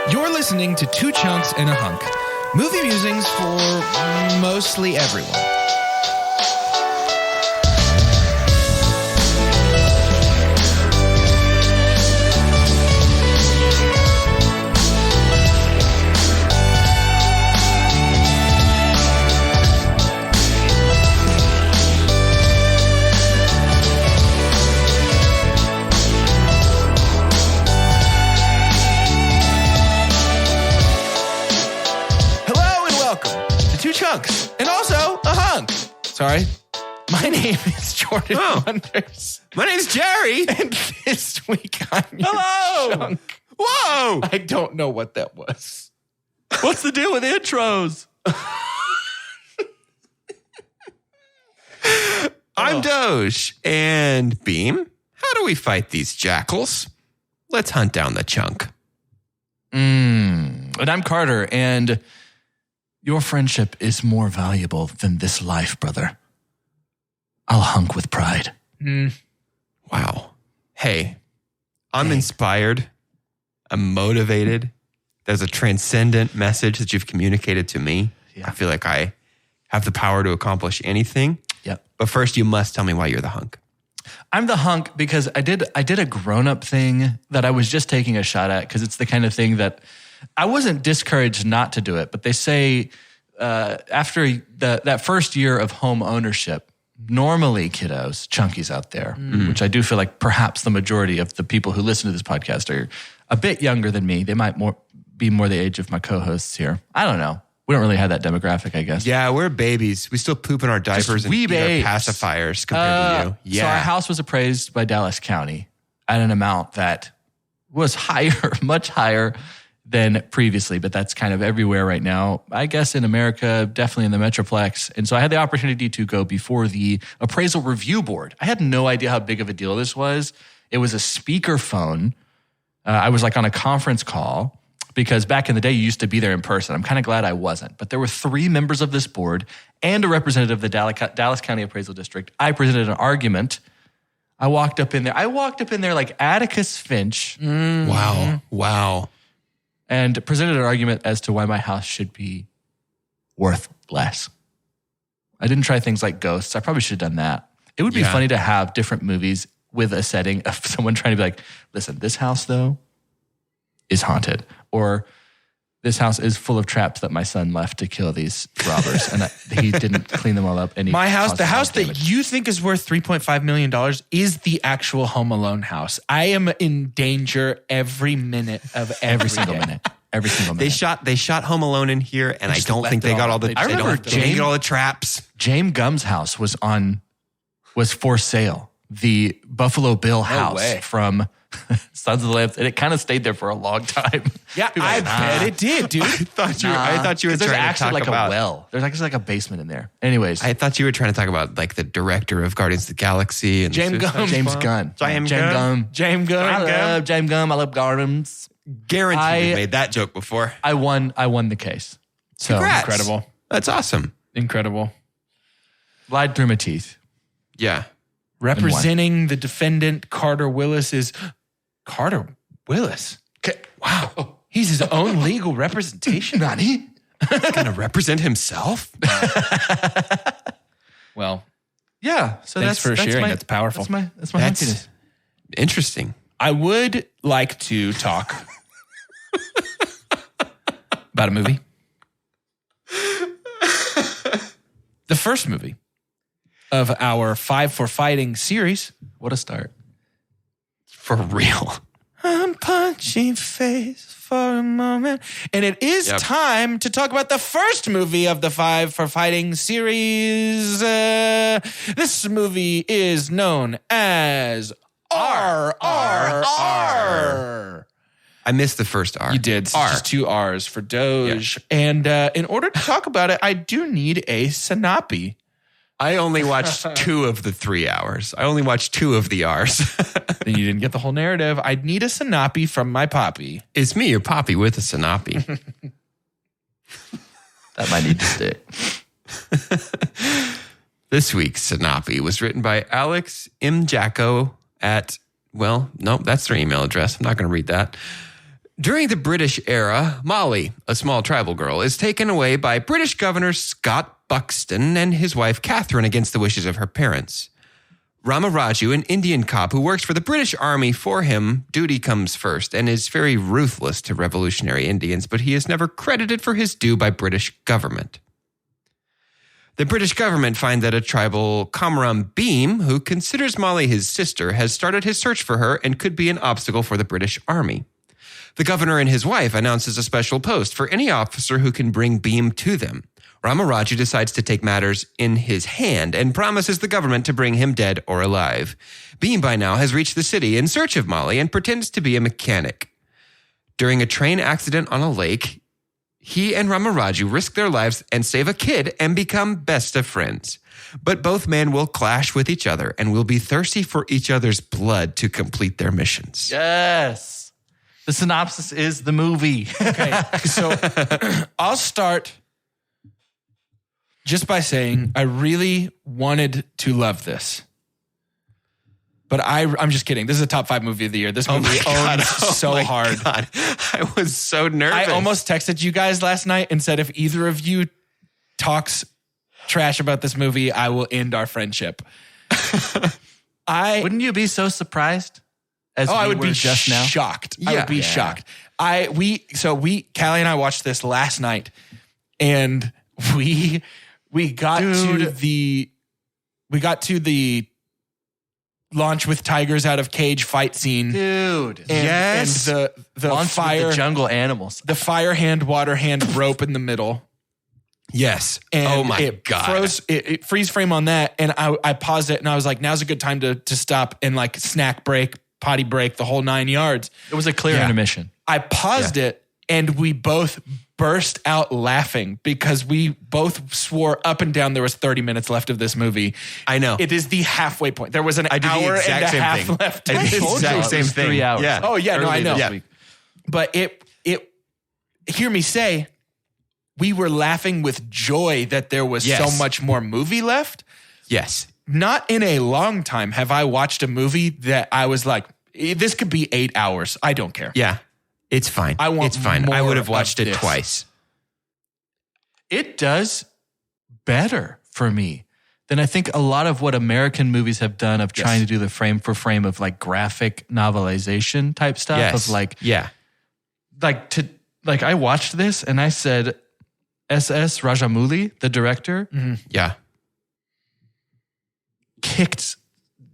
You're listening to Two Chunks and a Hunk. Movie musings for mostly everyone. Chunks, and also a hunk. Sorry. My name is Jordan Wonders. My name's Jerry. And this week I'm your chunk. Whoa! I don't know what that was. What's the deal with intros? I'm Doge. And Beam, how do we fight these jackals? Let's hunt down the chunk. And I'm Carter, and your friendship is more valuable than this life, brother. I'll hunk with pride. Wow. Hey, I'm inspired. I'm motivated. There's a transcendent message that you've communicated to me. Yeah. I feel like I have the power to accomplish anything. Yep. But first, you must tell me why you're the hunk. I'm the hunk because I did a grown-up thing that I was just taking a shot at because it's the kind of thing that I wasn't discouraged not to do it, but they say after that first year of home ownership, normally kiddos, chunkies out there, which I do feel like perhaps the majority of the people who listen to this podcast are a bit younger than me. They might be more the age of my co-hosts here. I don't know. We don't really have that demographic, I guess. Yeah, we're babies. We still poop in our diapers and eat our pacifiers compared to you. Yeah. So our house was appraised by Dallas County at an amount that was higher, much higher than previously, but that's kind of everywhere right now. I guess in America, definitely in the Metroplex. And so I had the opportunity to go before the appraisal review board. I had no idea how big of a deal this was. It was a speakerphone. I was like on a conference call because back in the day, you used to be there in person. I'm kind of glad I wasn't. But there were 3 members of this board and a representative of the Dallas County Appraisal District. I presented an argument. I walked up in there like Atticus Finch. Wow. And presented an argument as to why my house should be worth less. I didn't try things like ghosts. I probably should have done that. It would be funny to have different movies with a setting of someone trying to be like, listen, this house, though, is haunted. Or this house is full of traps that my son left to kill these robbers. And he didn't clean them all up. And my house, the house that you think is worth $3.5 million is the actual Home Alone house. I am in danger every minute of every single minute. Every single minute. They shot Home Alone in here, and I don't think they got all the. I remember they didn't get all the traps. James Gumm's house was for sale. The Buffalo Bill house from Sons of the Lambs, and it kind of stayed there for a long time. Yeah, I bet it did, dude. I thought you were trying to talk like about a well. There's actually like a basement in there. Anyways, I thought you were trying to talk about like the director of Guardians of the Galaxy and James Gunn. James Gunn. I love James Gunn. I love Gardens. Guaranteed you made that joke before. I won the case. So Congrats. Incredible. That's awesome. Incredible. Lied through my teeth. Yeah. Representing the defendant, Carter Willis is... Carter Willis? Wow. He's his own legal representation. Nani? He's going to represent himself? Well, yeah. So thanks for sharing. That's powerful. That's my happiness. Interesting. I would like to talk about a movie. The first movie of our 5 for Fighting series. What a start. For real. I'm punching face for a moment. And it is time to talk about the first movie of the 5 for Fighting series. This movie is known as RRR. I missed the first R. You did. So just 2 R's for Doge. Yeah. And in order to talk about it, I do need a synopsis. I only watched 2 of the 3 hours. I only watched 2 of the R's. Then you didn't get the whole narrative. I'd need a synopsis from my poppy. It's me, your poppy, with a synopsis. That might need to stick. This week's synopsis was written by Alex M. Jacko at, well, no, that's their email address. I'm not going to read that. During the British era, Molly, a small tribal girl, is taken away by British Governor Scott Buxton and his wife Catherine against the wishes of her parents. Ramaraju, an Indian cop who works for the British Army for him, duty comes first and is very ruthless to revolutionary Indians, but he is never credited for his due by British government. The British government find that a tribal Kamram Beam, who considers Molly his sister, has started his search for her and could be an obstacle for the British Army. The governor and his wife announces a special post for any officer who can bring Beam to them. Ramaraju decides to take matters in his hand and promises the government to bring him dead or alive. Beam by now has reached the city in search of Molly and pretends to be a mechanic. During a train accident on a lake, he and Ramaraju risk their lives and save a kid and become best of friends. But both men will clash with each other and will be thirsty for each other's blood to complete their missions. Yes. The synopsis is the movie. Okay, so I'll start just by saying I really wanted to love this. But I'm just kidding. This is a top 5 movie of the year. This movie owns so hard. God. I was so nervous. I almost texted you guys last night and said, if either of you talks trash about this movie, I will end our friendship. Wouldn't you be so surprised? I would be just now? shocked. Yeah. I would be shocked. Callie and I watched this last night, and we got to the launch with tigers out of cage fight scene. Dude. And the Launch fire, with the jungle animals. the fire hand, water hand rope in the middle. Yes. And oh my it God. It freeze frame on that. And I paused it and I was like, now's a good time to stop and like snack break, potty break, the whole 9 yards. It was a clear intermission. I paused it and we both burst out laughing because we both swore up and down there was 30 minutes left of this movie. I know. It is the halfway point. There was an hour and a half left. I did the exact same thing. 3 hours. Yeah. Oh yeah, no, I know. This week. But it hear me say, we were laughing with joy that there was so much more movie left. Yes. Not in a long time have I watched a movie that I was like, this could be 8 hours. I don't care. Yeah. It's fine. It's fine. I would have watched it twice. It does better for me than I think a lot of what American movies have done of trying to do the frame for frame of like graphic novelization type stuff of like, I watched this and I said, S.S. Rajamouli, the director, kicked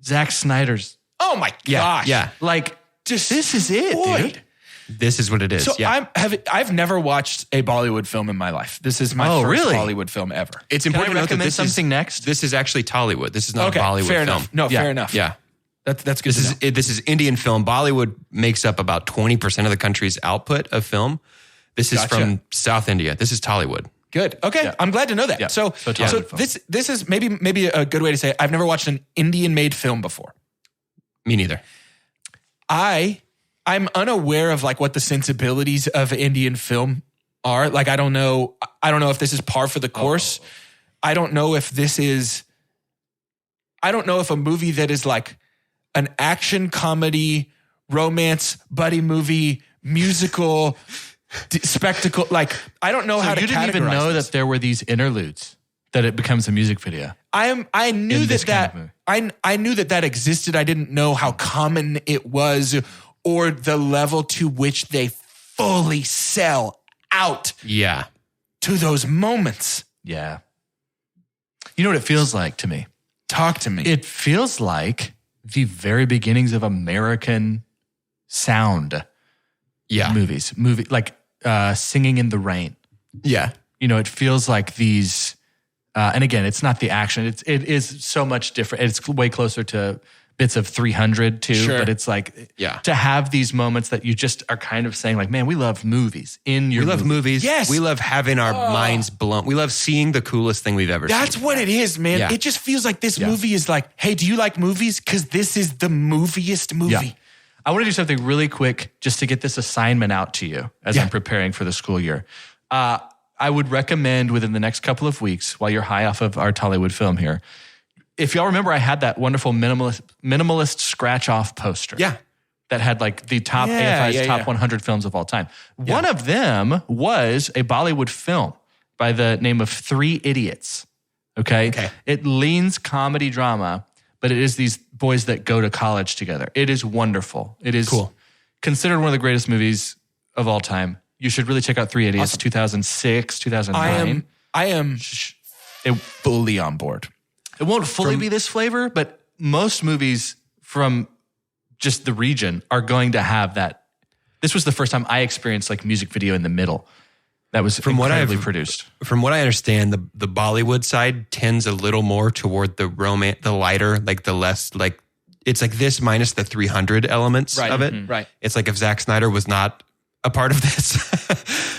Zack Snyder's. Oh my gosh. Yeah. Like, this is it, dude. This is what it is. So yeah. I've never watched a Bollywood film in my life. This is my first Bollywood film ever. It's important to note that this something next. This is actually Tollywood. This is not a Bollywood fair film. Enough. No, fair enough. Yeah. That's good. This is Indian film. Bollywood makes up about 20% of the country's output of film. This is from South India. This is Tollywood. Good. Okay. Yeah. I'm glad to know that. Yeah. So this is maybe a good way to say it. I've never watched an Indian made film before. Me neither. I'm unaware of like what the sensibilities of Indian film are. Like, I don't know if this is par for the course. I don't know if a movie that is like an action comedy, romance, buddy movie, musical, spectacle. Like, I don't know how to categorize. You didn't even know that there were these interludes, that it becomes a music video. I knew that existed. I didn't know how common it was or the level to which they fully sell out to those moments. Yeah. You know what it feels like to me? Talk to me. It feels like the very beginnings of American sound movies. Like Singing in the Rain. Yeah. You know, it feels like these, and again, it's not the action. It is so much different. It's way closer to bits of 300 too, but it's like to have these moments that you just are kind of saying like, man, we love movies We love movies. Yes. We love having our minds blown. We love seeing the coolest thing we've ever seen. That's what it is, man. Yeah. It just feels like this movie is like, hey, do you like movies? Because this is the moviest movie. Yeah. I want to do something really quick just to get this assignment out to you as I'm preparing for the school year. I would recommend within the next couple of weeks, while you're high off of our Tollywood film here, if y'all remember, I had that wonderful minimalist scratch-off poster. Yeah. that had like the top AFI's top 100 films of all time. One of them was a Bollywood film by the name of Three Idiots. Okay. It leans comedy drama, but it is these boys that go to college together. It is wonderful. It is considered one of the greatest movies of all time. You should really check out Three Idiots, 2006, 2009. I am fully on board. It won't fully be this flavor, but most movies from just the region are going to have that. This was the first time I experienced like music video in the middle. That was incredibly produced. From what I understand, the Bollywood side tends a little more toward the lighter, like the less, like it's like this minus the 300 elements of it. Mm-hmm. Right. It's like if Zack Snyder was not a part of this.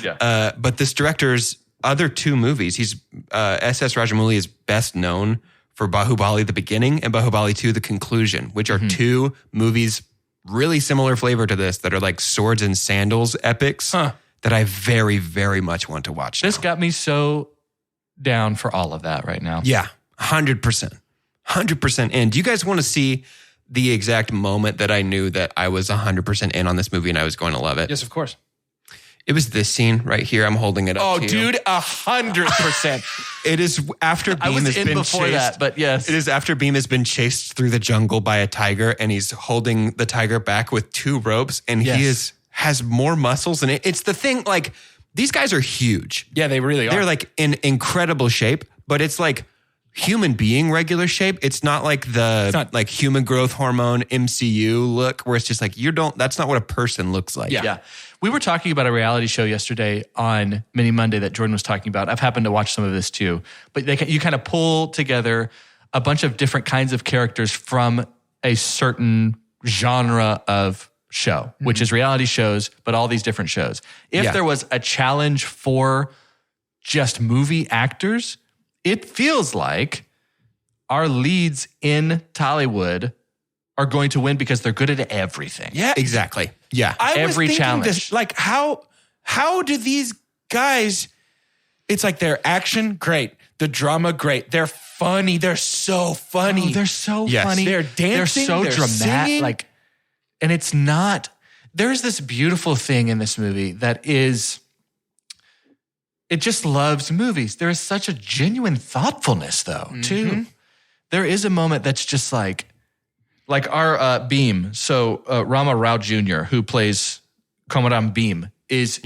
But this director's other two movies, he's S.S. Rajamouli is best known for Bahubali, the beginning, and Bahubali 2, the conclusion, which are two movies really similar flavor to this that are like swords and sandals epics. That I very, very much want to watch. This got me so down for all of that right now. Yeah, 100%. 100% in. Do you guys want to see the exact moment that I knew that I was 100% in on this movie and I was going to love it? Yes, of course. It was this scene right here. I'm holding it up to you. Dude, 100%. It is after Beam has been before chased. That, but yes. It is after Beam has been chased through the jungle by a tiger and he's holding the tiger back with two ropes and he has more muscles. And it's the thing, like, these guys are huge. Yeah, they really are. They're like in incredible shape, but it's like human being regular shape. It's not like like human growth hormone MCU look where it's just like, that's not what a person looks like. Yeah. We were talking about a reality show yesterday on Mini Monday that Jordan was talking about. I've happened to watch some of this too, but you kind of pull together a bunch of different kinds of characters from a certain genre of show, which is reality shows, but all these different shows. If there was a challenge for just movie actors, it feels like our leads in Tollywood are going to win because they're good at everything. Yeah, exactly. Yeah. Every challenge. This, like how do these guys, it's like their action, great. The drama, great. They're funny. They're so funny. Oh, they're so funny. They're dancing. They're so dramatic. Singing. Like, and it's not, there's this beautiful thing in this movie that is, it just loves movies. There is such a genuine thoughtfulness though, too. There is a moment that's just like our Beam. So Rama Rao Jr., who plays Komaram Beam, is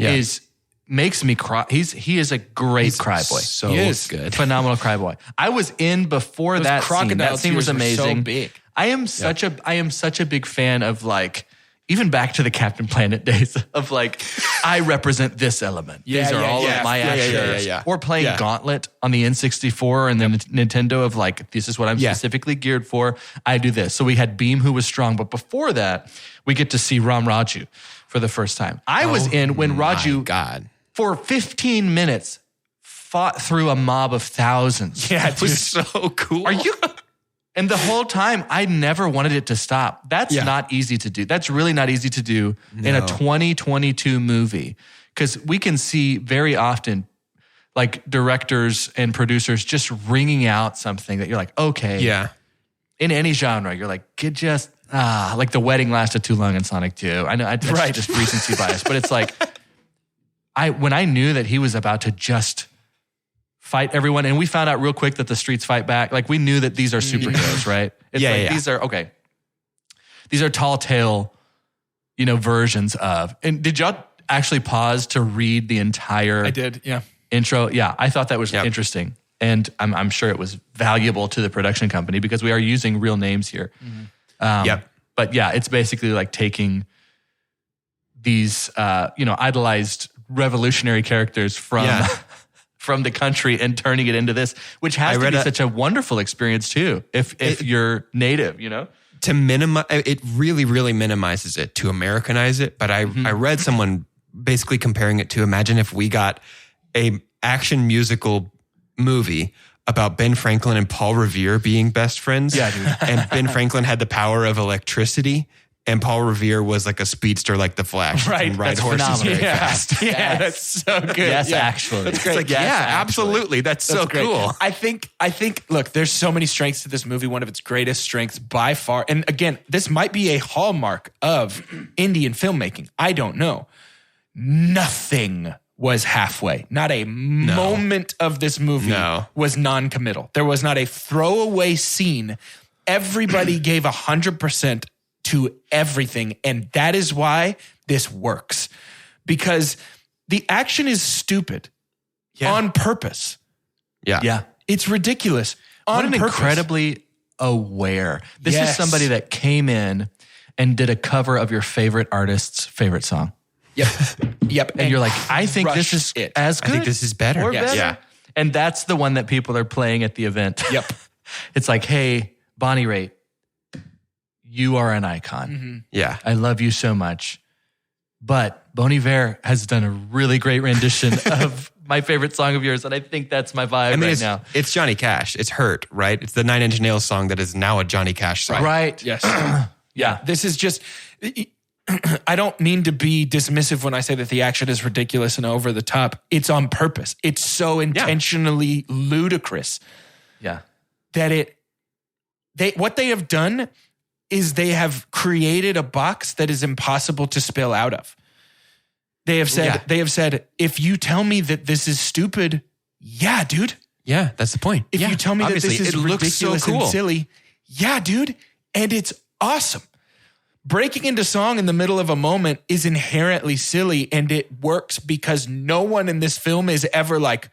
makes me cry. He is a great cry boy. So good. Phenomenal cry boy. I was in before that scene. That scene was amazing. So big. I am such a big fan of like, even back to the Captain Planet days of like, I represent this element. These are all of my actions. Or playing Gauntlet on the N64 and then Nintendo of like, this is what I'm specifically geared for. I do this. So we had Beam who was strong. But before that, we get to see Ram Raju for the first time. I was in when Raju, for 15 minutes, fought through a mob of thousands. Yeah, it was so cool. Are you... And the whole time, I never wanted it to stop. That's not easy to do. That's really not easy to do in a 2022 movie. Because we can see very often, like, directors and producers just wringing out something that you're like, okay. Yeah. In any genre, you're like, like The Wedding lasted too long in Sonic 2. I know, that's just recency bias. But it's like, when I knew that he was about to just fight everyone, and we found out real quick that the streets fight back. Like, we knew that these are superheroes, right? It's these are tall tale, versions of. And did y'all actually pause to read the entire? I did, intro. Yeah, I thought that was interesting, and I'm sure it was valuable to the production company because we are using real names here. But yeah, it's basically like taking these, idolized revolutionary characters from the country and turning it into this, which has to be such a wonderful experience too, if you're native, To minimize, it really, really minimizes it to Americanize it. But I read someone basically comparing it to, imagine if we got a action musical movie about Ben Franklin and Paul Revere being best friends. Yeah, dude. And Ben Franklin had the power of electricity and Paul Revere was like a speedster like the Flash. Right. And ride That's horses phenomenal. very fast. Yeah, that's so good. Yes, Yeah. actually. That's It's great. like, Yes, yeah, actually. absolutely. That's so Great. cool. I think, look, there's so many strengths to this movie. One of its greatest strengths by far. And again, this might be a hallmark of Indian filmmaking. I don't know. Nothing was halfway. Not a moment of this movie was non-committal. There was not a throwaway scene. Everybody gave 100% to everything. And that is why this works. Because the action is stupid on purpose. Yeah. Yeah. It's ridiculous on What an purpose. incredibly aware. This Yes. is somebody that came in and did a cover of your favorite artist's favorite song. Yep. And you're like, I think this is it. as good. I think this is better. Or Yes. better. Yeah. And that's the one that people are playing at the event. Yep. It's like, hey, Bonnie Raitt, you are an icon. Yeah. I love you so much. But Bon Iver has done a really great rendition of my favorite song of yours. And I think that's my vibe right now. It's Johnny Cash. It's Hurt, right? It's the Nine Inch Nails song that is now a Johnny Cash song. Right. Yes. Yeah. This is just, I don't mean to be dismissive when I say that the action is ridiculous and over the top. It's on purpose. It's so intentionally ludicrous Yeah. that what they have done is they have created a box that is impossible to spill out of. They have said, if you tell me that this is stupid, yeah, dude. Yeah, that's the point. If you tell me that this is it looks so ridiculous cool. and silly, yeah, dude. And it's awesome. Breaking into song in the middle of a moment is inherently silly, and it works because no one in this film is ever like,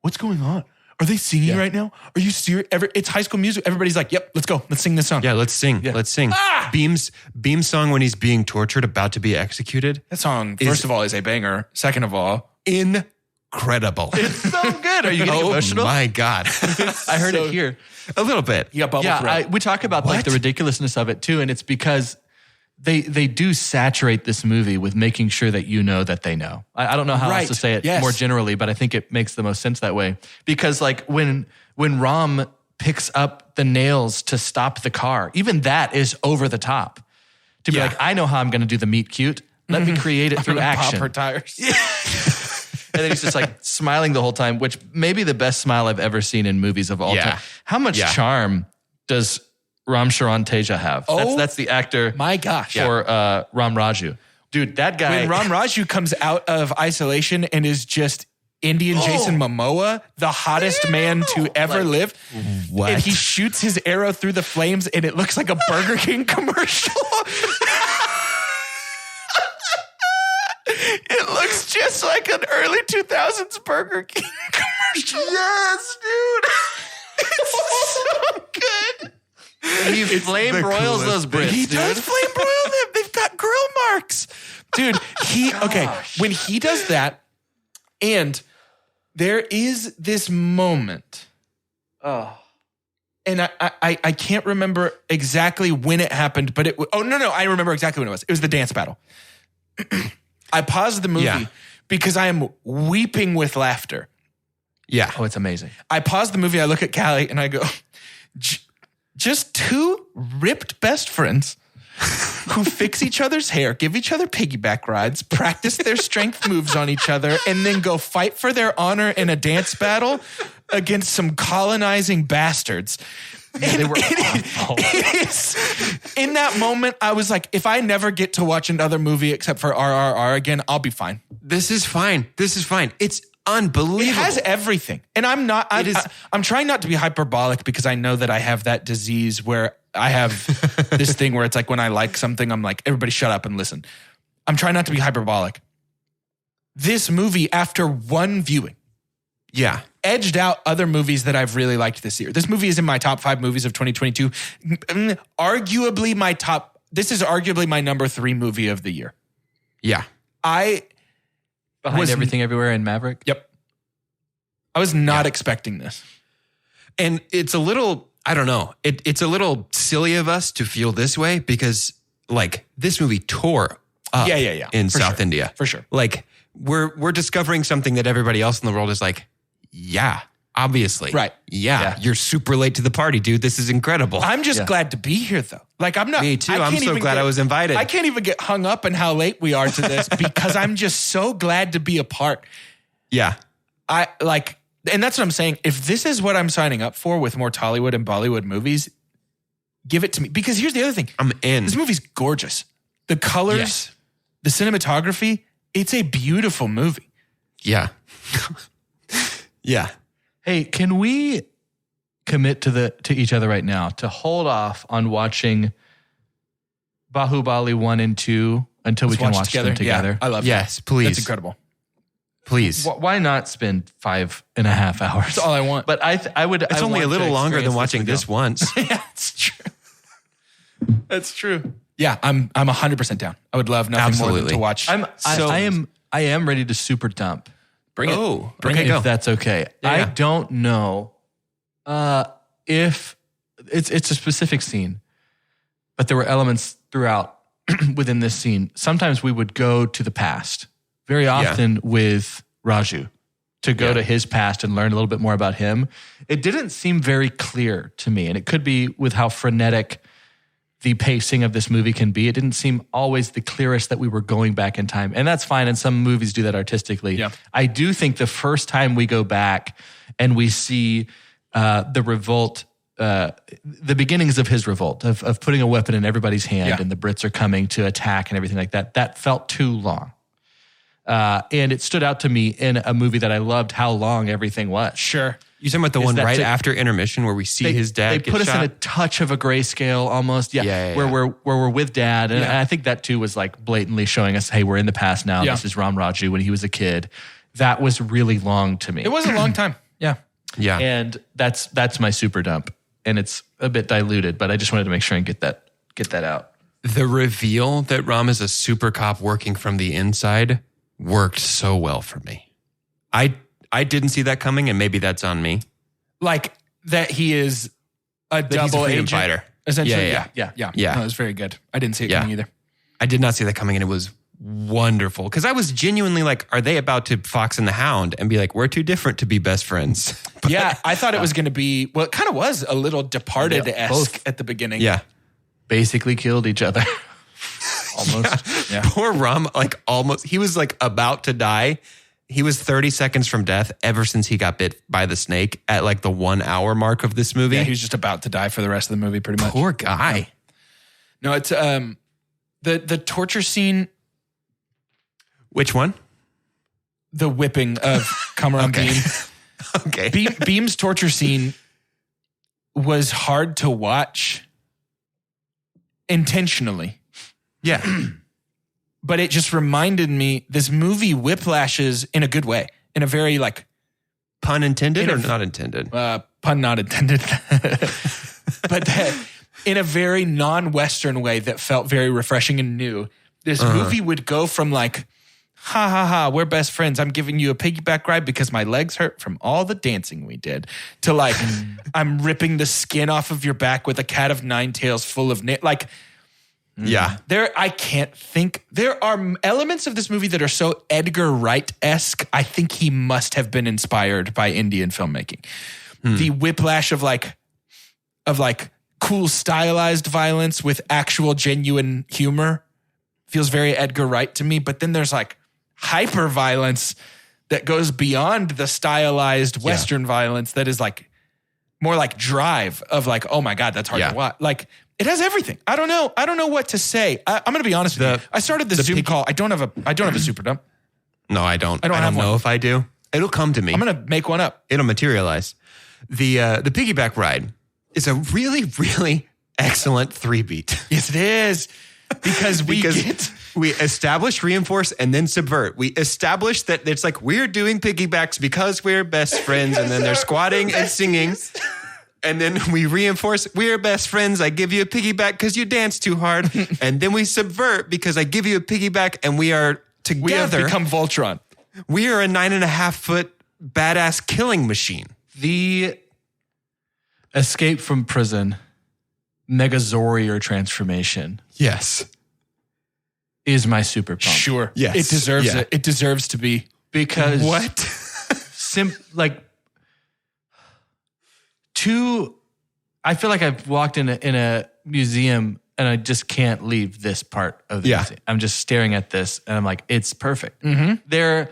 what's going on? Are they singing right now? Are you serious? It's High School Music. Everybody's like, yep, let's go. Let's sing this song. Yeah, let's sing. Yeah. Let's sing. Beam's song when he's being tortured, about to be executed. That song, first of all, is a banger. Second of all, Incredible. It's so good. Are you getting emotional? Oh my God. I heard it here. A little bit. you got bubble thread. We talk about like the ridiculousness of it too, and it's because they do saturate this movie with making sure that you know that they know. I don't know how else to say it more generally, but I think it makes the most sense that way. Because like when Ram picks up the nails to stop the car, even that is over the top. To be like, I know how I'm going to do the meet cute. Let me create it through action. Pop her tires. And then he's just like smiling the whole time, which may be the best smile I've ever seen in movies of all time. How much charm does Ram Charan Teja have? That's the actor. My gosh. For Ram Raju. Dude, that guy. When Ram Raju comes out of isolation and is just Indian Jason Momoa, the hottest man to ever live. What? And he shoots his arrow through the flames and it looks like a Burger King commercial. It looks just like an early 2000s Burger King commercial. Yes, dude. It's so good. He flame broils those Brits, He dude. does flame broil them. They've got grill marks. Dude, when he does that, and there is this moment. And I can't remember exactly when it happened, but I remember exactly when it was. It was the dance battle. I paused the movie because I am weeping with laughter. Yeah. Oh, it's amazing. I pause the movie, I look at Callie, and I go, just two ripped best friends who fix each other's hair, give each other piggyback rides, practice their strength moves on each other, and then go fight for their honor in a dance battle against some colonizing bastards. And They were awful. it is, in that moment, I was like, if I never get to watch another movie except for RRR again, I'll be fine. This is fine. It's unbelievable. It has everything. And I'm trying not to be hyperbolic because I know that I have that disease where I have this thing where it's like when I like something, I'm like, everybody shut up and listen. I'm trying not to be hyperbolic. This movie, after one viewing, edged out other movies that I've really liked this year. This movie is in my top 5 movies of 2022. This is arguably my number 3 movie of the year. Yeah. Behind Everything Everywhere in Maverick. Yep. I was not expecting this. And it's a little, I don't know, it's a little silly of us to feel this way because like this movie tore up in South India. For sure. Like we're discovering something that everybody else in the world is like, yeah, obviously. Right. Yeah. You're super late to the party, dude. This is incredible. I'm just glad to be here, though. Like, I'm not. Me too. I'm so glad I was invited. I can't even get hung up on how late we are to this because I'm just so glad to be a part. Yeah. And that's what I'm saying. If this is what I'm signing up for with more Tollywood and Bollywood movies, give it to me. Because here's the other thing. I'm in. This movie's gorgeous. The colors, the cinematography, it's a beautiful movie. Yeah. Yeah. Hey, can we commit to each other right now to hold off on watching Bahubali 1 and 2 until we can watch them together? Yeah, I love Yes, that. please. That's incredible. Please. Why not spend 5.5 hours? That's all I want. But I would. It's only a little longer than watching this once. Yeah, it's true. That's true. Yeah, I'm 100% down. I would love nothing more than to watch. I am ready to super dump. Bring it. Oh, Bring okay, it. go. If that's okay. Yeah, I yeah. don't know if it's a specific scene, but there were elements throughout within this scene. Sometimes we would go to the past, very often with Raju, to go to his past and learn a little bit more about him. It didn't seem very clear to me, and it could be with how frenetic the pacing of this movie can be. It didn't seem always the clearest that we were going back in time. And that's fine. And some movies do that artistically. Yeah. I do think the first time we go back and we see the revolt, the beginnings of his revolt, of putting a weapon in everybody's hand and the Brits are coming to attack and everything like that, that felt too long. And it stood out to me in a movie that I loved how long everything was. Sure. You talking about the one right after intermission where we see his dad They put us in a touch of a grayscale almost. Where we're with dad. And I think that too was like blatantly showing us, hey, we're in the past now. This is Ram Raju when he was a kid. That was really long to me. It was a long time. Yeah. Yeah. And that's my super dump. And it's a bit diluted, but I just wanted to make sure and get that out. The reveal that Ram is a super cop working from the inside worked so well for me. I didn't see that coming, and maybe that's on me. Like that he is a double agent fighter. Essentially. Yeah. No, it was very good. I didn't see it coming either. I did not see that coming, and it was wonderful. Because I was genuinely like, are they about to Fox and the Hound and be like, we're too different to be best friends? But, Yeah, I thought it was going to be, well, it kind of was a little Departed-esque at the beginning. Yeah. Basically killed each other. Almost. Yeah. Poor Ram, like almost, he was like about to die. He was 30 seconds from death ever since he got bit by the snake at like the 1 hour mark of this movie. Yeah, he was just about to die for the rest of the movie pretty much. Poor guy. No, it's the torture scene. Which one? The whipping of Kamran Beam. Okay. Beam's torture scene was hard to watch intentionally. Yeah. But it just reminded me, this movie whiplashes in a good way, in a very like... Pun intended or not intended? Pun not intended. But in a very non-Western way that felt very refreshing and new. This movie would go from like, ha ha ha, we're best friends. I'm giving you a piggyback ride because my legs hurt from all the dancing we did. To like, I'm ripping the skin off of your back with a cat of nine tails full of... like... Yeah. I can't think. There are elements of this movie that are so Edgar Wright-esque. I think he must have been inspired by Indian filmmaking. The whiplash of cool stylized violence with actual genuine humor feels very Edgar Wright to me. But then there's like hyper violence that goes beyond the stylized Western violence that is like more like Drive of like, oh my God, that's hard to watch. Like, it has everything. I don't know what to say. I'm going to be honest with you. I started the Zoom call. I don't have a super dump. No, I don't. I don't know one. if I do. It'll come to me. I'm going to make one up. It'll materialize. The piggyback ride is a really, really excellent 3-beat. Yes, it is. Because we establish, reinforce, and then subvert. We establish that it's like we're doing piggybacks because we're best friends, and then they're squatting and singing. And then we reinforce, we're best friends. I give you a piggyback because you dance too hard. And then we subvert because I give you a piggyback and we are together. We have become Voltron. We are a 9.5-foot badass killing machine. The escape from prison, Megazorier transformation. Yes. Is my super pump. Sure. Yes. It deserves it. It deserves to be. Because what? I feel like I've walked in a museum and I just can't leave this part of the museum. I'm just staring at this and I'm like, it's perfect. They're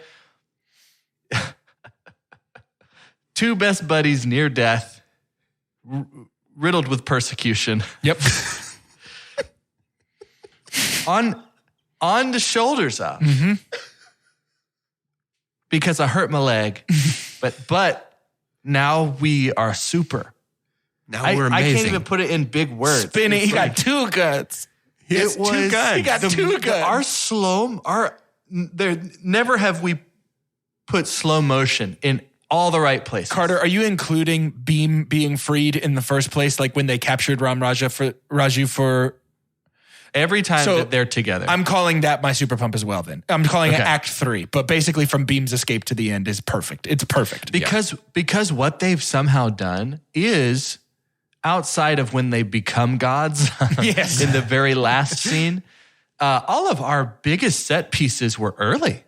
two best buddies near death, riddled with persecution. Yep. on the shoulders up. Because I hurt my leg. but now we are super. Now we're amazing. I can't even put it in big words. Spinning. He got two guns. He got two guns. Never have we put slow motion in all the right places. Carter, are you including Beam being freed in the first place, like when they captured Raju for every time that they're together? I'm calling that my super pump as well. Then I'm calling it Act 3, but basically from Beam's escape to the end is perfect. It's perfect because what they've somehow done is outside of when they become gods. Yes. In the very last scene, all of our biggest set pieces were early.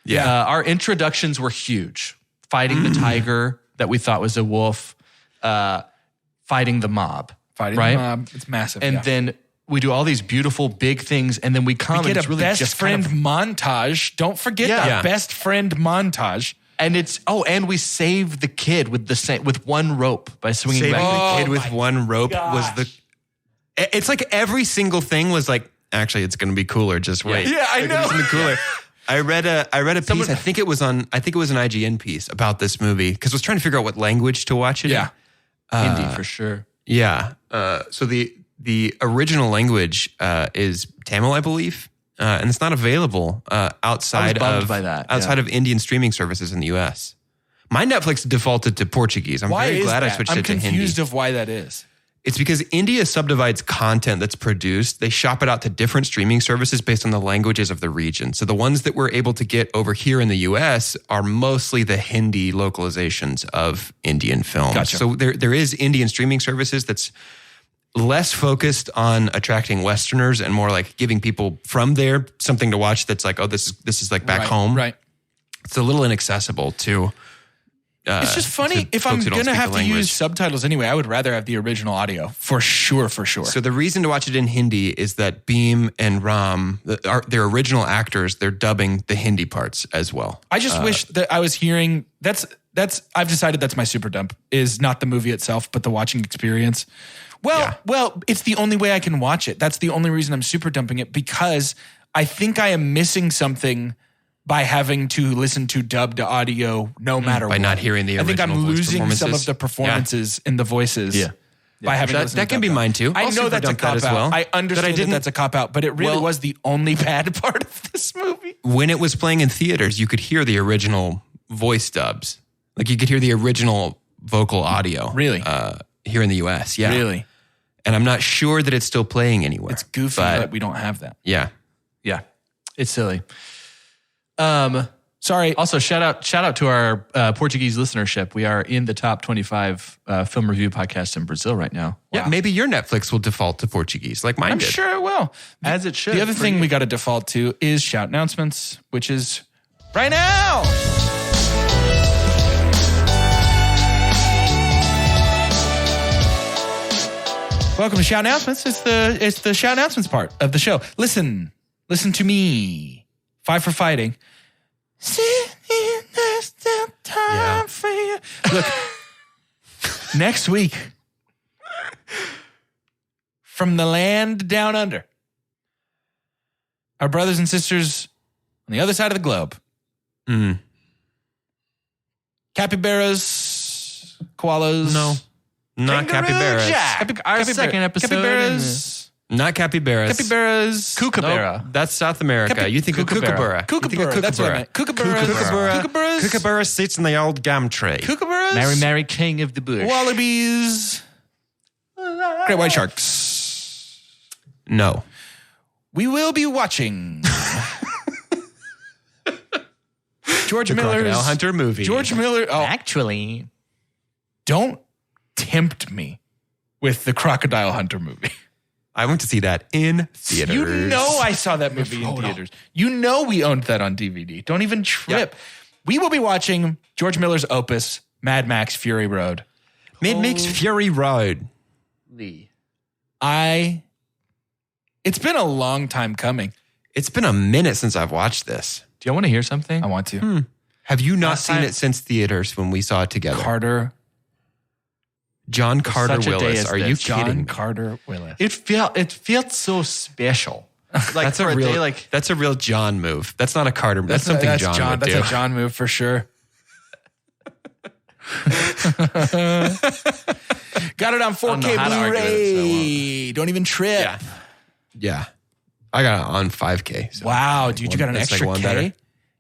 Yeah, our introductions were huge. Fighting the tiger that we thought was a wolf, fighting the mob. Fighting the mob. It's massive. And then we do all these beautiful big things, and then we come we get and it's a really best just friend kind of, montage. Don't forget that best friend montage. And it's and we save the kid with one rope by swinging back. The kid with one rope was the. It's like every single thing was like, actually, it's going to be cooler. Just wait. Yeah, I know. It's going to be cooler. I read a piece. I think it was an IGN piece about this movie because I was trying to figure out what language to watch it. Yeah, Hindi for sure. Yeah. So the original language is Tamil, I believe, and it's not available outside of Indian streaming services in the U.S. My Netflix defaulted to Portuguese. I'm very glad I switched it to Hindi. I'm confused of why that is. It's because India subdivides content that's produced. They shop it out to different streaming services based on the languages of the region. So the ones that we're able to get over here in the US are mostly the Hindi localizations of Indian films. Gotcha. So there is Indian streaming services that's less focused on attracting Westerners and more like giving people from there something to watch that's like, oh, this is like back home. Right. It's a little inaccessible to... it's just funny. If I'm going to have to use subtitles anyway, I would rather have the original audio for sure. So the reason to watch it in Hindi is that Beam and Ram, their original actors, they're dubbing the Hindi parts as well. I just wish that I was hearing I've decided that's my super dump is not the movie itself, but the watching experience. Well, it's the only way I can watch it. That's the only reason I'm super dumping it because I think I am missing something by having to listen to dubbed audio no matter what. By not hearing the original I think I'm voice losing some of the performances in the voices by having to listen that to can be mine too. I know that's a cop-out. Well, I understand that that's a cop-out, but it really was the only bad part of this movie. When it was playing in theaters, you could hear the original voice dubs. Like you could hear the original vocal audio. Really? Here in the US, yeah. Really? And I'm not sure that it's still playing anywhere. It's goofy that we don't have that. Yeah. Yeah. It's silly. Sorry. Also, shout out to our Portuguese listenership. We are in the top 25 film review podcasts in Brazil right now. Yeah, maybe your Netflix will default to Portuguese like mine I'm did. sure it will. As it should. The other thing we got to default to is shout announcements, which is right now. Welcome to Shout Announcements. It's the shout announcements part of the show. Listen to me. 5 for fighting. There's still time for you. Look, next week, from the land down under, our brothers and sisters on the other side of the globe. Capybaras, koalas. No. Not capybaras. Our second episode. Capybaras. Not capybaras. Capybaras. Kookaburra. Nope, that's South America. You think of kookaburra. Kookaburra. That's what I meant. Kookaburras. Kookaburra sits in the old gum tree. Kookaburras. Mary King of the Bush. Wallabies. Great white sharks. No. We will be watching George Miller's Crocodile Hunter movie. George Miller. Oh, Actually, don't tempt me with the Crocodile Hunter movie. I went to see that in theaters. You know I saw that movie in theaters. You know we owned that on DVD. Don't even trip. We will be watching George Miller's opus, Mad Max Fury Road. Mad Max Fury Road. It's been a long time coming. It's been a minute since I've watched this. Do you want to hear something? I want to. Have you not seen it since theaters when we saw it together? John Carter Willis. Are you kidding? John Carter Willis. It felt so special. Like that's a real John move. That's not a Carter move. That's something John would do. That's a John move for sure. Got it on 4K Blu-ray. Don't even trip. Yeah. I got it on 5K. So wow, dude, you got an extra K? Better.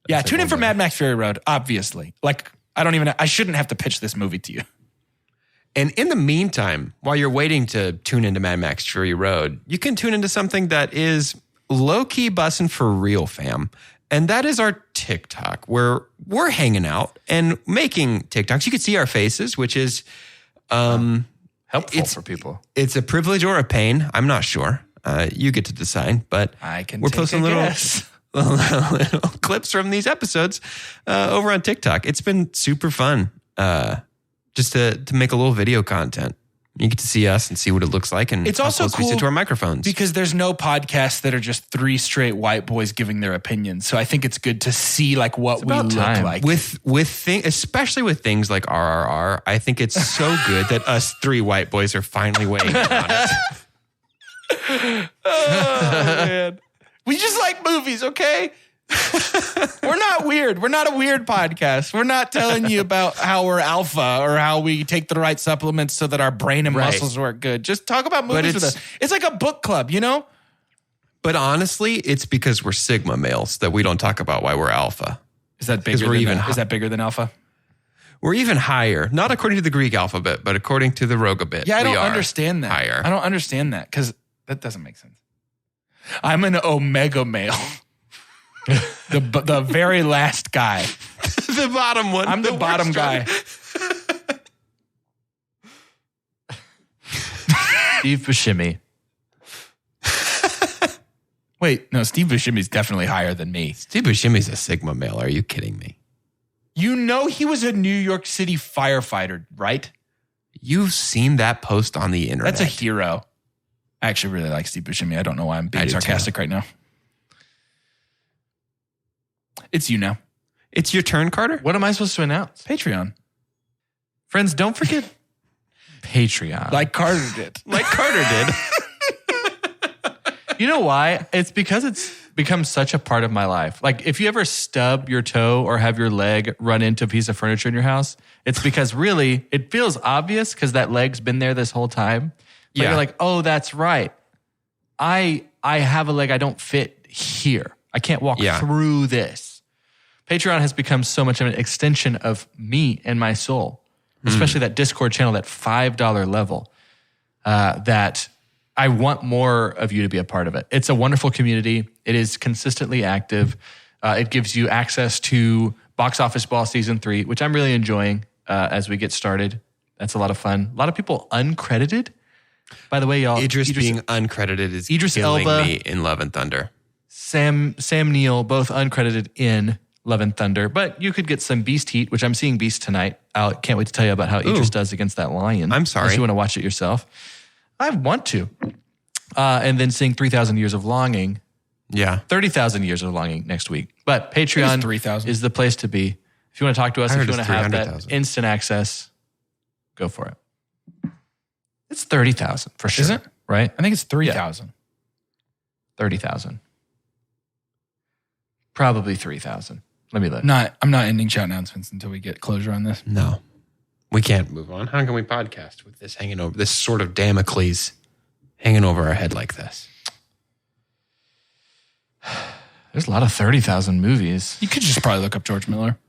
Yeah, tune in for Mad Max Fury Road, obviously. Like, I shouldn't have to pitch this movie to you. And in the meantime, while you're waiting to tune into Mad Max Fury Road, you can tune into something that is low-key bussin' for real, fam. And that is our TikTok, where we're hanging out and making TikToks. You can see our faces, which is helpful for people. It's a privilege or a pain. I'm not sure. You get to decide, but we're posting little clips from these episodes over on TikTok. It's been super fun just to make a little video content. You get to see us and see what it looks like, and it's also cool we sit to our microphones because there's no podcasts that are just three straight white boys giving their opinions. So I think it's good to see like what we look like especially with things like RRR. I think it's so good that us three white boys are finally weighing in on it. Oh man, we just like movies, okay? We're not weird. We're not a weird podcast. We're not telling you about how we're alpha or how we take the right supplements so that our brain and muscles work good. Just talk about movies with us. It's like a book club, you know? But honestly, it's because we're Sigma males that we don't talk about why we're alpha. Is that bigger than alpha? We're even higher. Not according to the Greek alphabet, but according to the Rogabit. Yeah, I don't understand that. Higher. I don't understand that because that doesn't make sense. I'm an omega male. The very last guy. The bottom one. I'm the bottom guy. Steve Buscemi. Wait, no, Steve Buscemi's definitely higher than me. Steve Buscemi's a Sigma male. Are you kidding me? You know he was a New York City firefighter, right? You've seen that post on the internet. That's a hero. I actually really like Steve Buscemi. I don't know why I'm being sarcastic right now. It's you now. It's your turn, Carter. What am I supposed to announce? Patreon. Friends, don't forget Patreon. Like Carter did. You know why? It's because it's become such a part of my life. Like if you ever stub your toe or have your leg run into a piece of furniture in your house, it's because really it feels obvious because that leg's been there this whole time. But you're like, oh, that's right. I have a leg I don't fit here. I can't walk through this. Patreon has become so much of an extension of me and my soul, especially that Discord channel, that $5 level, that I want more of you to be a part of it. It's a wonderful community. It is consistently active. It gives you access to Box Office Ball Season 3, which I'm really enjoying as we get started. That's a lot of fun. A lot of people uncredited. By the way, y'all. Idris being uncredited is Idris killing Elba, me in Love and Thunder. Sam Neill, both uncredited in Love and Thunder. But you could get some Beast heat, which I'm seeing Beast tonight. I can't wait to tell you about how Idris does against that lion. I'm sorry. Unless you want to watch it yourself. I want to. And then seeing 3,000 Years of Longing. Yeah. 30,000 Years of Longing next week. But Patreon is the place to be. If you want to talk to us, if you want to have that instant access, go for it. It's 30,000 for sure. Is it? Right? I think it's 3,000. Yeah. 30,000. Probably 3,000. Let me look. I'm not ending shout announcements until we get closure on this. No. We can't move on. How can we podcast with this hanging over, this sort of Damocles hanging over our head like this? There's a lot of 30,000 movies. You could just probably look up George Miller.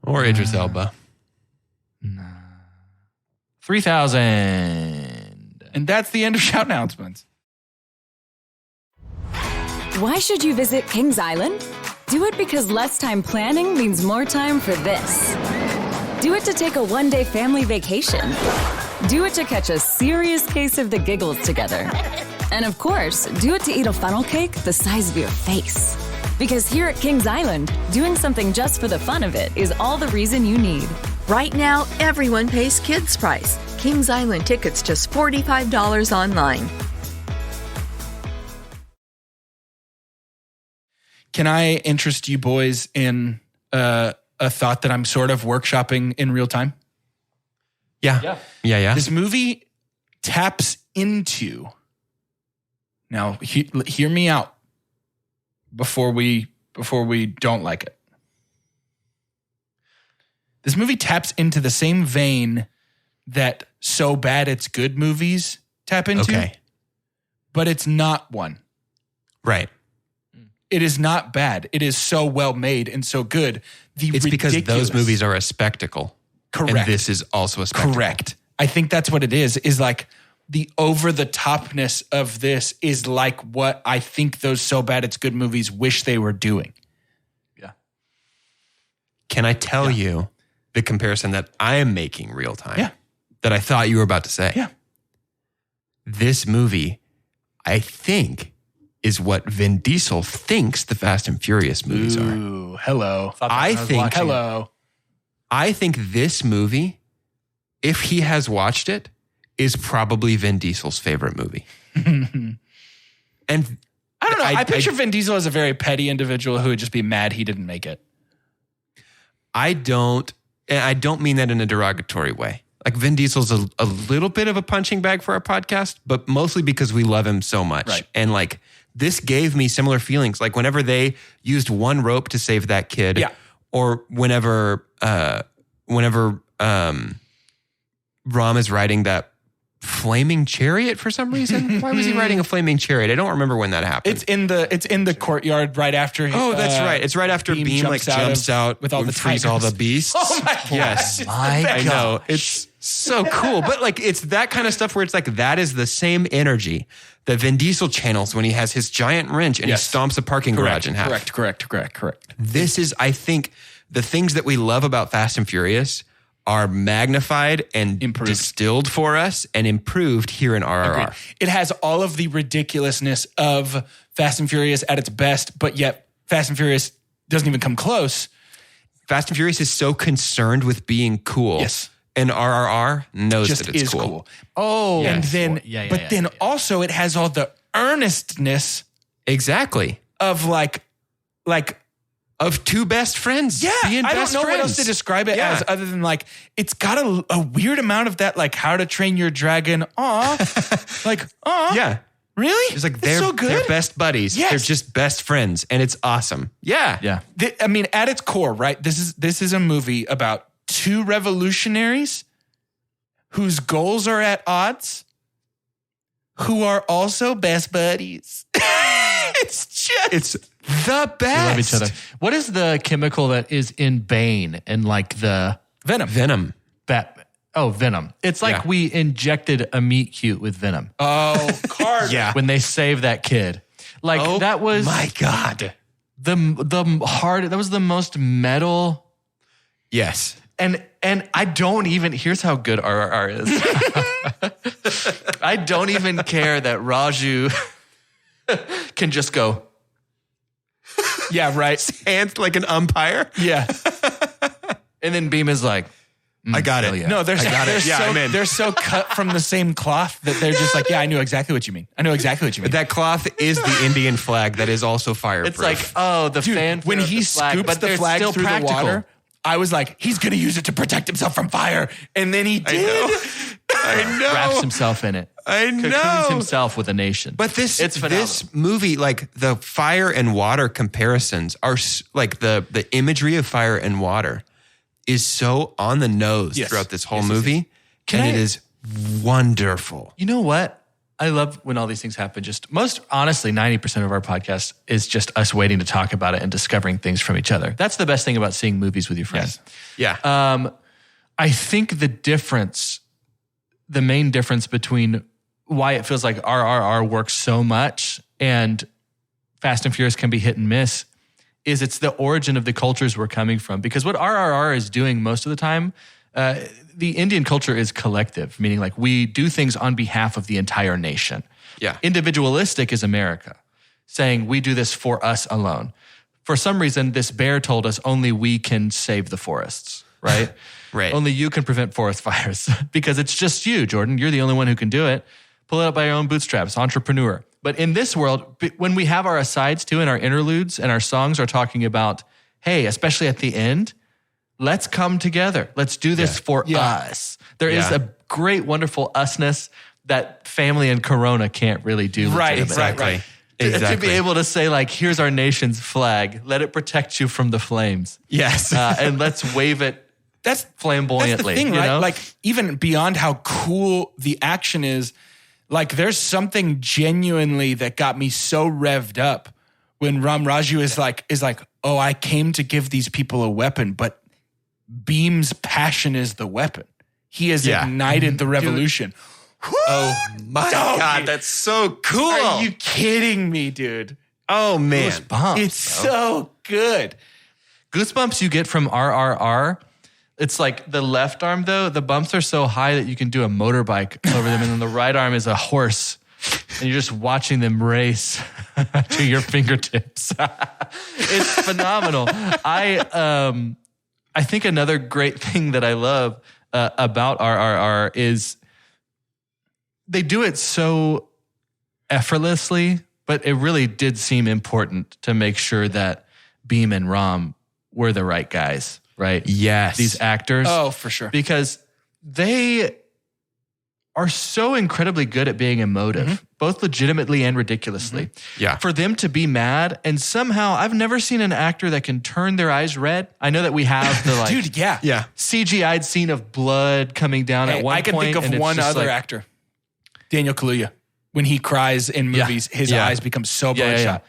Or Idris Elba. 3,000. And that's the end of shout announcements. Why should you visit Kings Island? Do it because less time planning means more time for this. Do it to take a one-day family vacation. Do it to catch a serious case of the giggles together. And of course, do it to eat a funnel cake the size of your face. Because here at Kings Island, doing something just for the fun of it is all the reason you need. Right now, everyone pays Kids Price. Kings Island tickets just $45 online. Can I interest you boys in a thought that I'm sort of workshopping in real time? Yeah. This movie taps into. Now, hear me out before we don't like it. This movie taps into the same vein that So Bad It's Good movies tap into. Okay. But it's not one. Right. It is not bad. It is so well made and so good. It's because those movies are a spectacle. Correct. And this is also a spectacle. Correct. I think that's what it is like the over-the-topness of this is like what I think those So Bad It's Good movies wish they were doing. Yeah. Can I tell you the comparison that I am making real time? Yeah. That I thought you were about to say? Yeah. This movie, I think, is what Vin Diesel thinks the Fast and Furious movies are. Ooh, hello. I think this movie, if he has watched it, is probably Vin Diesel's favorite movie. And I don't know. I picture Vin Diesel as a very petty individual who would just be mad he didn't make it. I don't mean that in a derogatory way. Like Vin Diesel's a little bit of a punching bag for our podcast, but mostly because we love him so much. Right. And like this gave me similar feelings. Like whenever they used one rope to save that kid, or whenever Ram is riding that flaming chariot for some reason. Why was he riding a flaming chariot? I don't remember when that happened. It's in the courtyard right after. Oh, that's right. It's right after Beam jumps out with all the frees all the beasts. Oh my gosh! Yes, I know. It's so cool, but like it's that kind of stuff where it's like that is the same energy that Vin Diesel channels when he has his giant wrench and he stomps a parking garage in half. Correct. This is, I think, the things that we love about Fast and Furious are magnified and distilled for us and improved here in RRR. Agreed. It has all of the ridiculousness of Fast and Furious at its best, but yet Fast and Furious doesn't even come close. Fast and Furious is so concerned with being cool. Yes. And RRR knows just that it's is cool. Oh, yes. And then, also it has all the earnestness. Exactly. Of like of two best friends. Yeah, being I best don't know friends. what else to describe it as other than like it's got a weird amount of that like How to Train Your Dragon. Yeah. Really? It's like It's so good. They're best buddies. Yes. They're just best friends, and it's awesome. Yeah. I mean, at its core, right? This is a movie about two revolutionaries whose goals are at odds, who are also best buddies. It's the best. They love each other. What is the chemical that is in Bane and like the Venom? Venom. Venom. It's like we injected a meat cute with venom. Oh, Carter. Yeah. When they saved that kid. Like that was my God. The hard, that was the most metal. Yes. And I don't even, here's how good RRR is. I don't even care that Raju can just go. Yeah, right. Hands like an umpire. Yeah. And then Beam is like, I got it. Yeah. No, they're so cut from the same cloth that they're just like, yeah, I knew exactly what you mean. But that cloth is the Indian flag that is also fireproof. It's like, fan when he scoops the flag through practical. the water, I was like, he's going to use it to protect himself from fire. And then he did. I know. Wraps himself in it. I know. Cocoons himself with a nation. But this movie, like the fire and water comparisons are like the imagery of fire and water is so on the nose throughout this whole movie. It is wonderful. You know what? I love when all these things happen. Just most honestly, 90% of our podcast is just us waiting to talk about it and discovering things from each other. That's the best thing about seeing movies with your friends. Yes. Yeah. I think the main difference between why it feels like RRR works so much and Fast and Furious can be hit and miss is it's the origin of the cultures we're coming from. Because what RRR is doing most of the time, the Indian culture is collective, meaning like we do things on behalf of the entire nation. Yeah. Individualistic is America, saying we do this for us alone. For some reason, this bear told us only we can save the forests. right? Right. Only you can prevent forest fires because it's just you, Jordan. You're the only one who can do it. Pull it up by your own bootstraps, entrepreneur. But in this world, when we have our asides too and our interludes and our songs are talking about, hey, especially at the end, let's come together. Let's do this for us. There is a great, wonderful usness that family and Corona can't really do. Right, Exactly. To be able to say, like, here's our nation's flag. Let it protect you from the flames. Yes. And let's wave it That's flamboyantly. That's the thing, you right? know? Like, even beyond how cool the action is, like, there's something genuinely that got me so revved up when Ram Raju is like, oh, I came to give these people a weapon, but Beam's passion is the weapon. He has ignited the revolution. Oh my God, that's so cool. Are you kidding me, dude? Oh man. Goosebumps, It's so good. Goosebumps you get from RRR. It's like the left arm, though, the bumps are so high that you can do a motorbike over them. And then the right arm is a horse. And you're just watching them race to your fingertips. It's phenomenal. I think another great thing that I love about RRR is they do it so effortlessly, but it really did seem important to make sure that Beam and Ram were the right guys, right? Yes. These actors. Oh, for sure. Because they are so incredibly good at being emotive, both legitimately and ridiculously. Yeah. For them to be mad, and somehow I've never seen an actor that can turn their eyes red. I know that we have the like Dude, yeah. CGI'd scene of blood coming down at one I can point, think and of it's one just other like, actor, Daniel Kaluuya. When he cries in movies, his eyes become so bloodshot.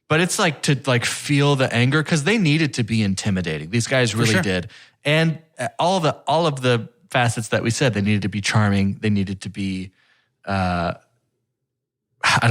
But it's like to like feel the anger because they needed to be intimidating. These guys really did, and all of the facets that we said, they needed to be charming. They needed to be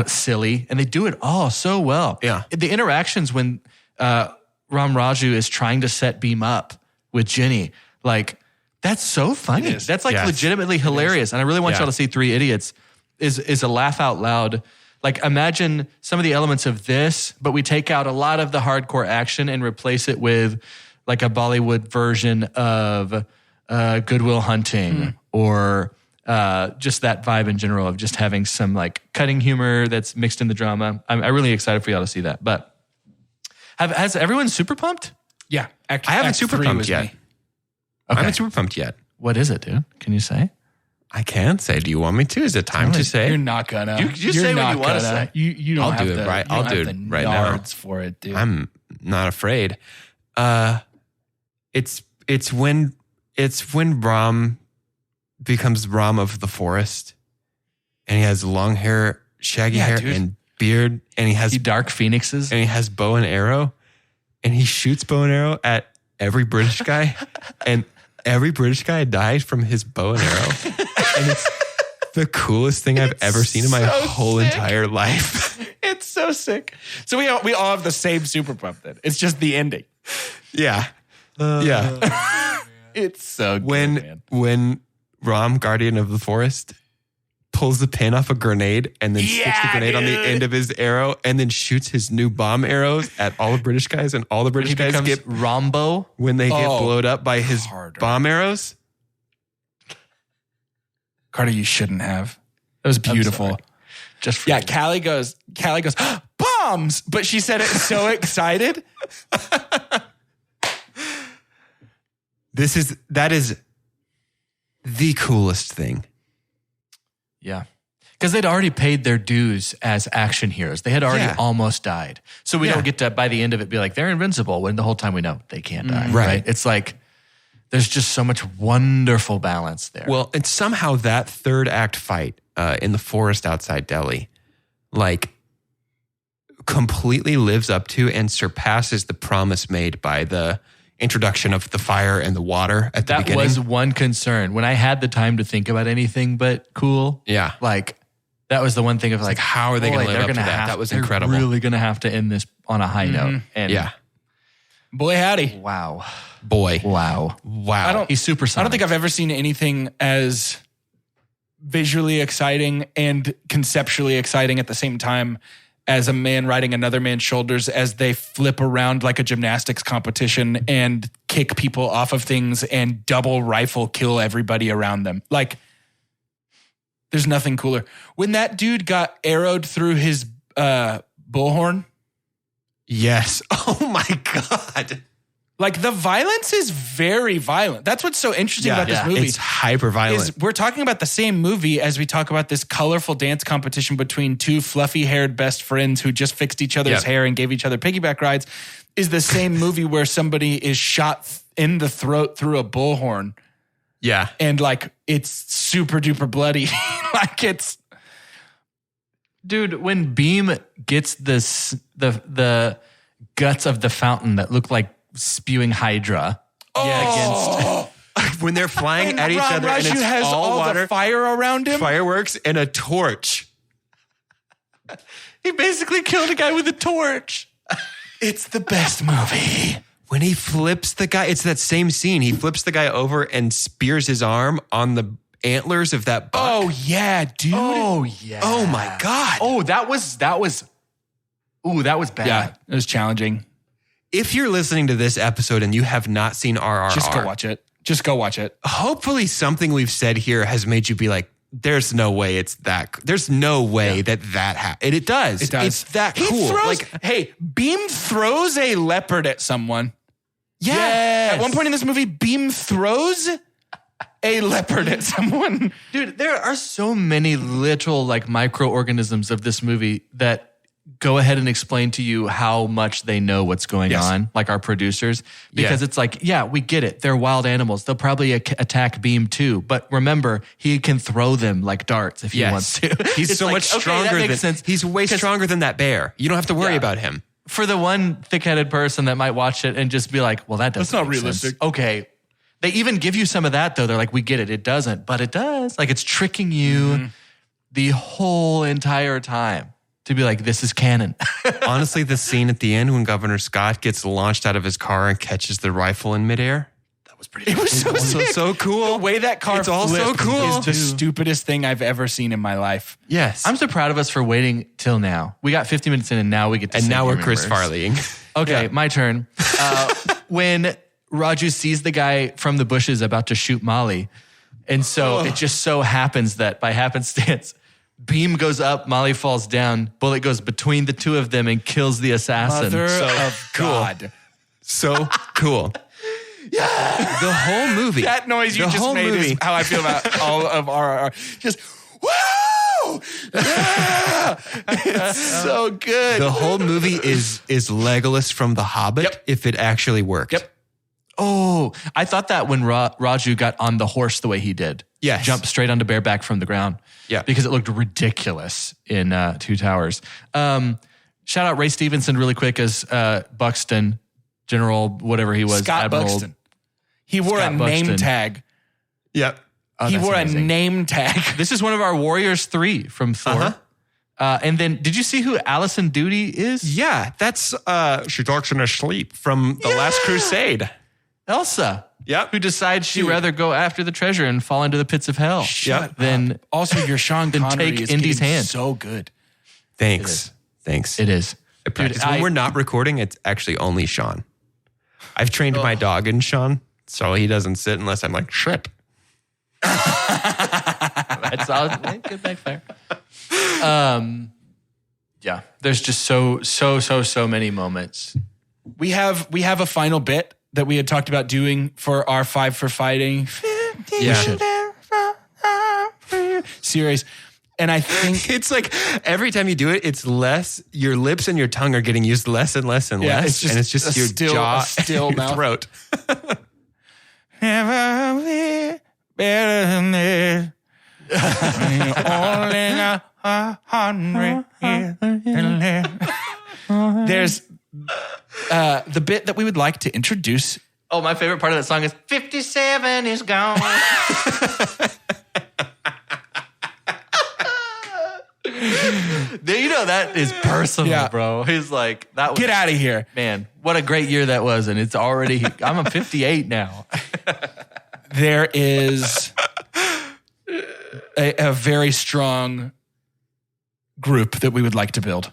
silly, and they do it all so well. Yeah, the interactions when Ram Raju is trying to set Beam up with Jenny, like that's so funny. That's like legitimately hilarious, and I really want y'all to see Three Idiots. Is a laugh out loud. Like imagine some of the elements of this, but we take out a lot of the hardcore action and replace it with like a Bollywood version of Good Will Hunting or just that vibe in general of just having some like cutting humor that's mixed in the drama. I'm really excited for y'all to see that. But has everyone super pumped? Yeah. I haven't super pumped yet. Okay. I haven't super pumped yet. What is it, dude? Can you say? I can say. Do you want me to? Is it time to say? You're not gonna. You say what you want to say. You don't I'll have do it the, right. you don't I'll do have it the right now. nards for it, dude. I'm not afraid. It's when Ram becomes Ram of the forest, and he has long hair, shaggy hair, dude. and beard, and he has Dark Phoenixes. and he has bow and arrow, and he shoots bow and arrow at every British guy, and every British guy dies from his bow and arrow, and it's the coolest thing I've ever seen in my whole entire life. It's so sick. So we all have the same super pump then. It's just the ending. Yeah, yeah. It's so good, When Ram, Guardian of the Forest, pulls the pin off a grenade and then sticks the grenade on the end of his arrow and then shoots his new bomb arrows at all the British guys, and all the British guys get Rambo when they get blowed up by his bomb arrows. Carter, you shouldn't have. That was beautiful. Just for Callie goes, bombs, but she said it so excited. That is the coolest thing. Yeah. Because they'd already paid their dues as action heroes. They had already almost died. So we don't get to, by the end of it, be like, they're invincible, when the whole time we know they can't die. Right. It's like, there's just so much wonderful balance there. Well, and somehow that third act fight in the forest outside Delhi, like, completely lives up to and surpasses the promise made by the introduction of the fire and the water at the beginning. That was one concern. When I had the time to think about anything but cool, like, that was the one thing of like, how are they going to live up to that? That was incredible. They're really going to have to end this on a high note. And boy, howdy. Wow. Boy. Wow. He's supersonic. I don't think I've ever seen anything as visually exciting and conceptually exciting at the same time as a man riding another man's shoulders as they flip around like a gymnastics competition and kick people off of things and double rifle kill everybody around them. Like, there's nothing cooler. When that dude got arrowed through his bullhorn. Yes. Oh my God. Like, the violence is very violent. That's what's so interesting about this movie. It's hyper violent. We're talking about the same movie as we talk about this colorful dance competition between two fluffy-haired best friends who just fixed each other's hair and gave each other piggyback rides, is the same movie where somebody is shot in the throat through a bullhorn. Yeah. And, like, it's super duper bloody. Like, it's... Dude, when Beam gets the guts of the fountain that look like spewing Hydra against when they're flying at each Ron other and Raju it's has all water, the fire around him. fireworks, and a torch. he basically killed a guy with a torch. It's the best movie. When he flips the guy, it's that same scene. He flips the guy over and spears his arm on the antlers of that buck. Oh, yeah, dude. Oh, yeah. Oh, my God. Oh, that was bad. Yeah, it was challenging. If you're listening to this episode and you have not seen RRR, Just go watch it. Hopefully something we've said here has made you be like, there's no way it's that. There's no way that happened. It does. It does. It's that cool. He throws, Beam throws a leopard at someone. Yeah. Yes. At one point in this movie, Beam throws a leopard at someone. Dude, there are so many little like microorganisms of this movie that go ahead and explain to you how much they know what's going on, like our producers, because it's like, yeah, we get it. They're wild animals. They'll probably attack Beam too. But remember, he can throw them like darts if he wants to. He's so much stronger he's way stronger than that bear. You don't have to worry about him. For the one thick-headed person that might watch it and just be like, well, that doesn't That's not make realistic. sense. Okay. They even give you some of that though. They're like, we get it. It doesn't, but it does. Like it's tricking you the whole entire time. To be like, this is canon. Honestly, the scene at the end when Governor Scott gets launched out of his car and catches the rifle in midair. That was pretty cool. It was so sick. So cool. The way that car It's all so flipped cool. is the stupidest thing I've ever seen in my life. Yes. I'm so proud of us for waiting till now. We got 50 minutes in and now we get to and say now we're Human Chris Verse. Farleying. Okay, my turn. When Raju sees the guy from the bushes about to shoot Molly, and so it just so happens that by happenstance, Beam goes up, Molly falls down, bullet goes between the two of them and kills the assassin. Mother of God. So cool. Yeah. The whole movie. That noise you just made is how I feel about all of RRR. Just, woo! Yeah! It's so good. The whole movie is Legolas from The Hobbit if it actually worked. Yep. Oh, I thought that when Raju got on the horse the way he did. Yes. Jumped straight onto bareback from the ground. Yeah. Because it looked ridiculous in Two Towers. Shout out Ray Stevenson really quick as Buxton, General, whatever he was. Scott Admiral. Buxton. He wore Scott a Buxton. name tag. Yep. Oh, He that's wore amazing. a name tag. This is one of our Warriors 3 from Thor. And then, did you see who Allison Duty is? Yeah, that's she talks in her sleep from The Last Crusade. Elsa. Yep. Who decides she'd rather go after the treasure and fall into the pits of hell. Shut Then up. Also, your Sean then Connery take is Indy's getting hand. so good. Thanks. Thanks. It is. I practice. Dude, when we're not recording, it's actually only Sean. I've trained my dog in Sean, so he doesn't sit unless I'm like, shit. That's all. Good backfire. Yeah, there's just so many moments. We have a final bit that we had talked about doing for our 5 for Fighting series. And I think It's like every time you do it, it's less. Your lips and your tongue are getting used less and less and less. it's and it's just just a your still- jaw a still and your mouth. throat. never be better than this. Only 100 years. There's the bit that we would like to introduce. Oh, my favorite part of that song is 57 is gone. You know, that is personal, Yeah. bro. He's like, that was, Get out of here. man, what a great year that was. And it's already, I'm a 58 now. There is a very strong group that we would like to build.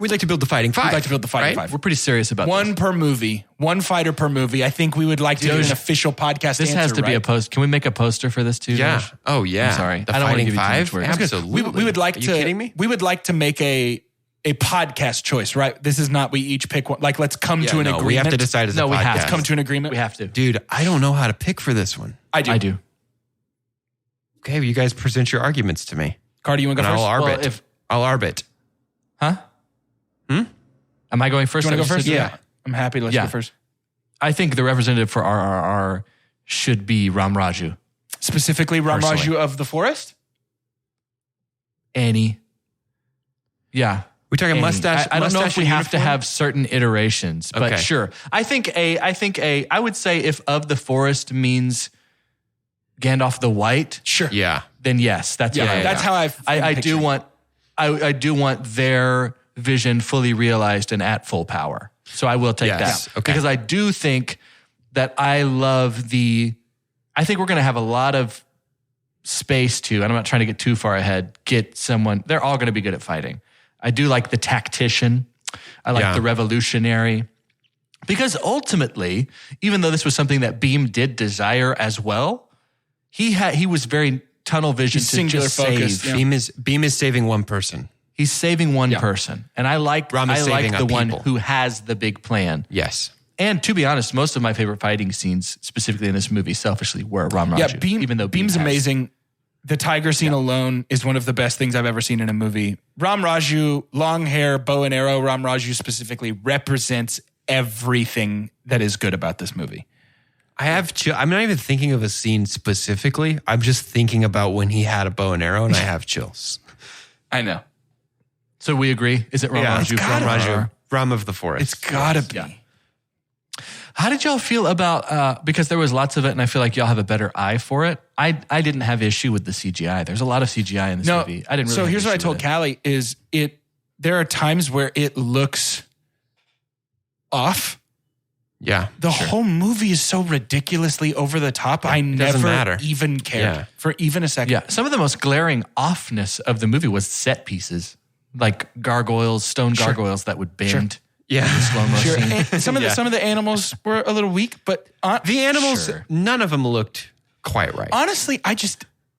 We'd like to build the Fighting Five. We'd like to build the Fighting Five. We're pretty serious about one this. per movie, one fighter per movie. I think we would like to do an official podcast. This has to be a post. Can we make a poster for this too? Yeah. Josh? Oh yeah. I'm sorry. The I don't want to Fighting give you too Five. much work. Absolutely. We would like Are to. you kidding me? We would like to make a podcast choice, right? This is not we each pick one. Like, let's come to an agreement. We have to decide as a podcast. we have Let's come to an agreement. We have to. Dude, I don't know how to pick for this one. I do. Okay, well, you guys present your arguments to me. Cardi, you want to go And first? I'll arbit. Huh? Am I going first? Do you want to go first? Yeah. I'm happy to let you go first. I think the representative for RRR should be Ram Raju. Specifically, Ram Raju of the Forest? Annie. Yeah. We're talking Annie. mustache. I don't know if mustache we and have to uniform? have certain iterations, but Okay. sure. I would say if of the forest means Gandalf the White, Sure. Yeah. then yes, that's what I would. That's how I do want their vision fully realized and at full power. So I will take Yes. that. Okay. Because I do think that I think we're going to have a lot of space to, and I'm not trying to get too far ahead, get someone, they're all going to be good at fighting. I do like the tactician. I like the revolutionary. Because ultimately, even though this was something that Beam did desire as well, he was very tunnel vision to singular just focused, save. yeah. Beam is saving one person. He's saving one person. And I like Ram is saving the one people. who has the big plan. Yes. And to be honest, most of my favorite fighting scenes, specifically in this movie, selfishly, were Ram Raju. Yeah, even though Beam's has- amazing. The tiger scene alone is one of the best things I've ever seen in a movie. Ram Raju, long hair, bow and arrow, Ram Raju specifically represents everything that is good about this movie. I'm not even thinking of a scene specifically. I'm just thinking about when he had a bow and arrow, and I have chills. I know. So we agree? Is it Ram Raju? it's gotta Ram be. Raju? Ram of the Forest. It's gotta be. Yeah. How did y'all feel about, because there was lots of it and I feel like y'all have a better eye for it. I didn't have issue with the CGI. There's a lot of CGI in this movie. I didn't really So have here's what I issue told with it. Callie is there are times where it looks off. Yeah. The whole movie is so ridiculously over the top. I doesn't never matter. even cared Yeah. for even a second. Yeah, some of the most glaring offness of the movie was set pieces, like gargoyles, stone gargoyles that would bend. Yeah. Slow mo Sure. scene. And some of the animals were a little weak, but The animals, Sure. none of them looked quite right. honestly,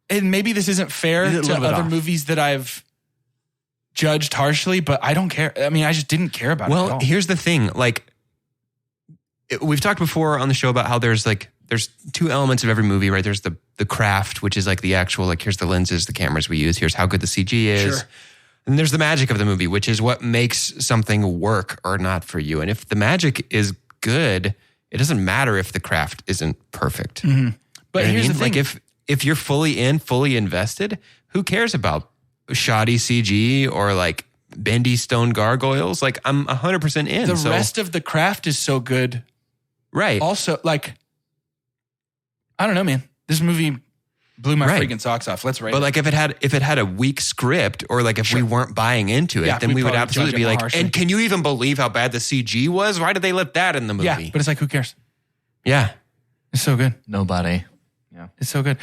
and maybe this isn't fair It's a to little bit other off. movies that I've judged harshly, but I don't care. I mean, I just didn't care about it at Well, all. here's the thing. We've talked before on the show about how there's two elements of every movie, right? There's the craft, which is like the actual, here's the lenses, the cameras we use. Here's how good the CG is. Sure. And there's the magic of the movie, which is what makes something work or not for you. And if the magic is good, it doesn't matter if the craft isn't perfect. But You know what here's I the mean? thing. If you're fully invested, who cares about shoddy CG or bendy stone gargoyles? I'm 100% in. The rest of the craft is so good. right. Also, I don't know, man. This movie blew my Right. freaking socks off. Let's rate But it. if it had a weak script or if we weren't buying into it, Yeah, then we'd we would probably absolutely judge be it more like, harshly. and can you even believe how bad the CG was? Why did they let that in the movie? Yeah, but it's who cares? Yeah. It's so good. Nobody. It's so good.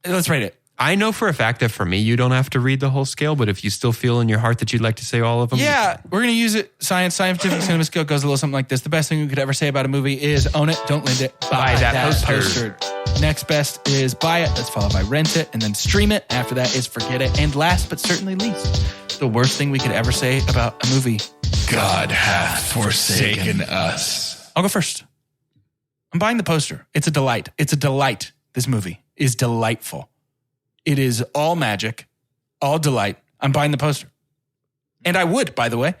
Let's rate it. I know for a fact that for me, you don't have to read the whole scale, but if you still feel in your heart that you'd like to say all of them. Yeah, we're going to use it. Scientific cinema skill goes a little something like this. The best thing you could ever say about a movie is own it, don't lend it, buy that poster. Next best is buy it. That's followed by rent it and then stream it. After that is forget it. And last but certainly least, the worst thing we could ever say about a movie. God hath forsaken us. I'll go first. I'm buying the poster. It's a delight. It's a delight. This movie is delightful. It is all magic, all delight. I'm buying the poster. And I would, by the way,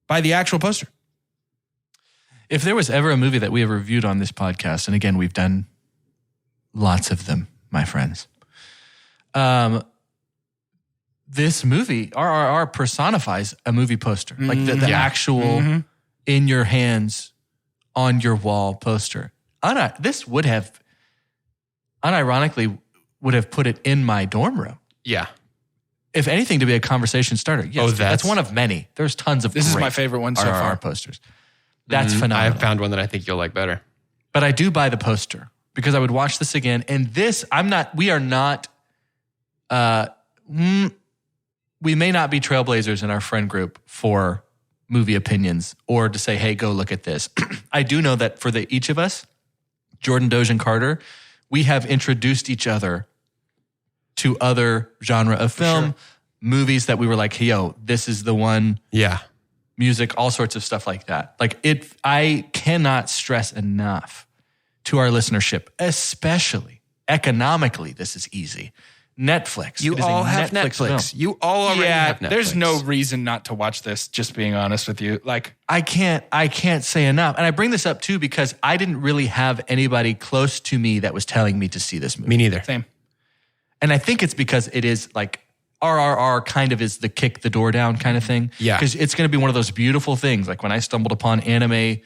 buy the actual poster. If there was ever a movie that we have reviewed on this podcast, and again, we've done lots of them, my friends. This movie, RRR, personifies a movie poster. Like the actual in your hands, on your wall poster. This would have, unironically, would have put it in my dorm room. Yeah. If anything, to be a conversation starter. Yes, that's one of many. There's tons of This is great my favorite one so RRR far. posters. That's phenomenal. I found one that I think you'll like better. But I do buy the poster because I would watch this again. And we are not, we may not be trailblazers in our friend group for movie opinions or to say, hey, go look at this. I do know that for each of us, Jordan, Doge, and Carter, we have introduced each other to other genre of film, movies that we were like, hey, yo, this is the one. Yeah. Music, all sorts of stuff like that. Like I cannot stress enough to our listenership, especially economically, this is easy. Netflix. You all have Netflix. You all already have Netflix. There's no reason not to watch this, just being honest with you. Like I can't say enough. And I bring this up too because I didn't really have anybody close to me that was telling me to see this movie. Me neither. Same. And I think it's because it is like RRR kind of is the kick the door down kind of thing. Yeah. Because it's going to be one of those beautiful things. Like when I stumbled upon anime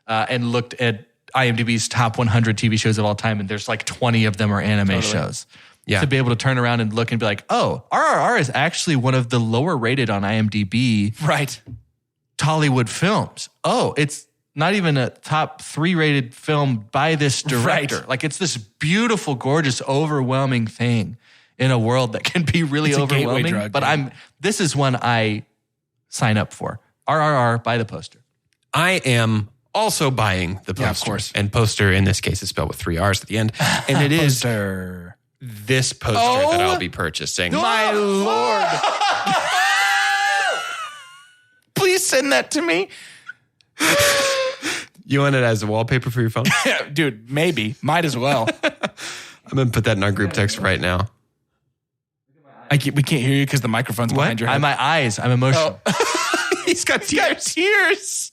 and looked at IMDb's top 100 TV shows of all time, and there's like 20 of them are anime shows. Yeah. To be able to turn around and look and be like, oh, RRR is actually one of the lower rated on IMDb Tollywood films. Oh, it's not even a top 3 rated film by this director. Right. Like it's this beautiful, gorgeous, overwhelming thing in a world that can be really overwhelming. Drug, but this is one I sign up for. RRR, buy the poster. I am also buying the poster. Yeah, of course. And poster in this case is spelled with 3 R's at the end. And it is this poster that I'll be purchasing. My Lord. Please send that to me. You want it as a wallpaper for your phone? Dude, maybe. Might as well. I'm going to put that in our group text right now. We can't hear you because the microphone's behind your head. My eyes. I'm emotional. Oh. He's got tears.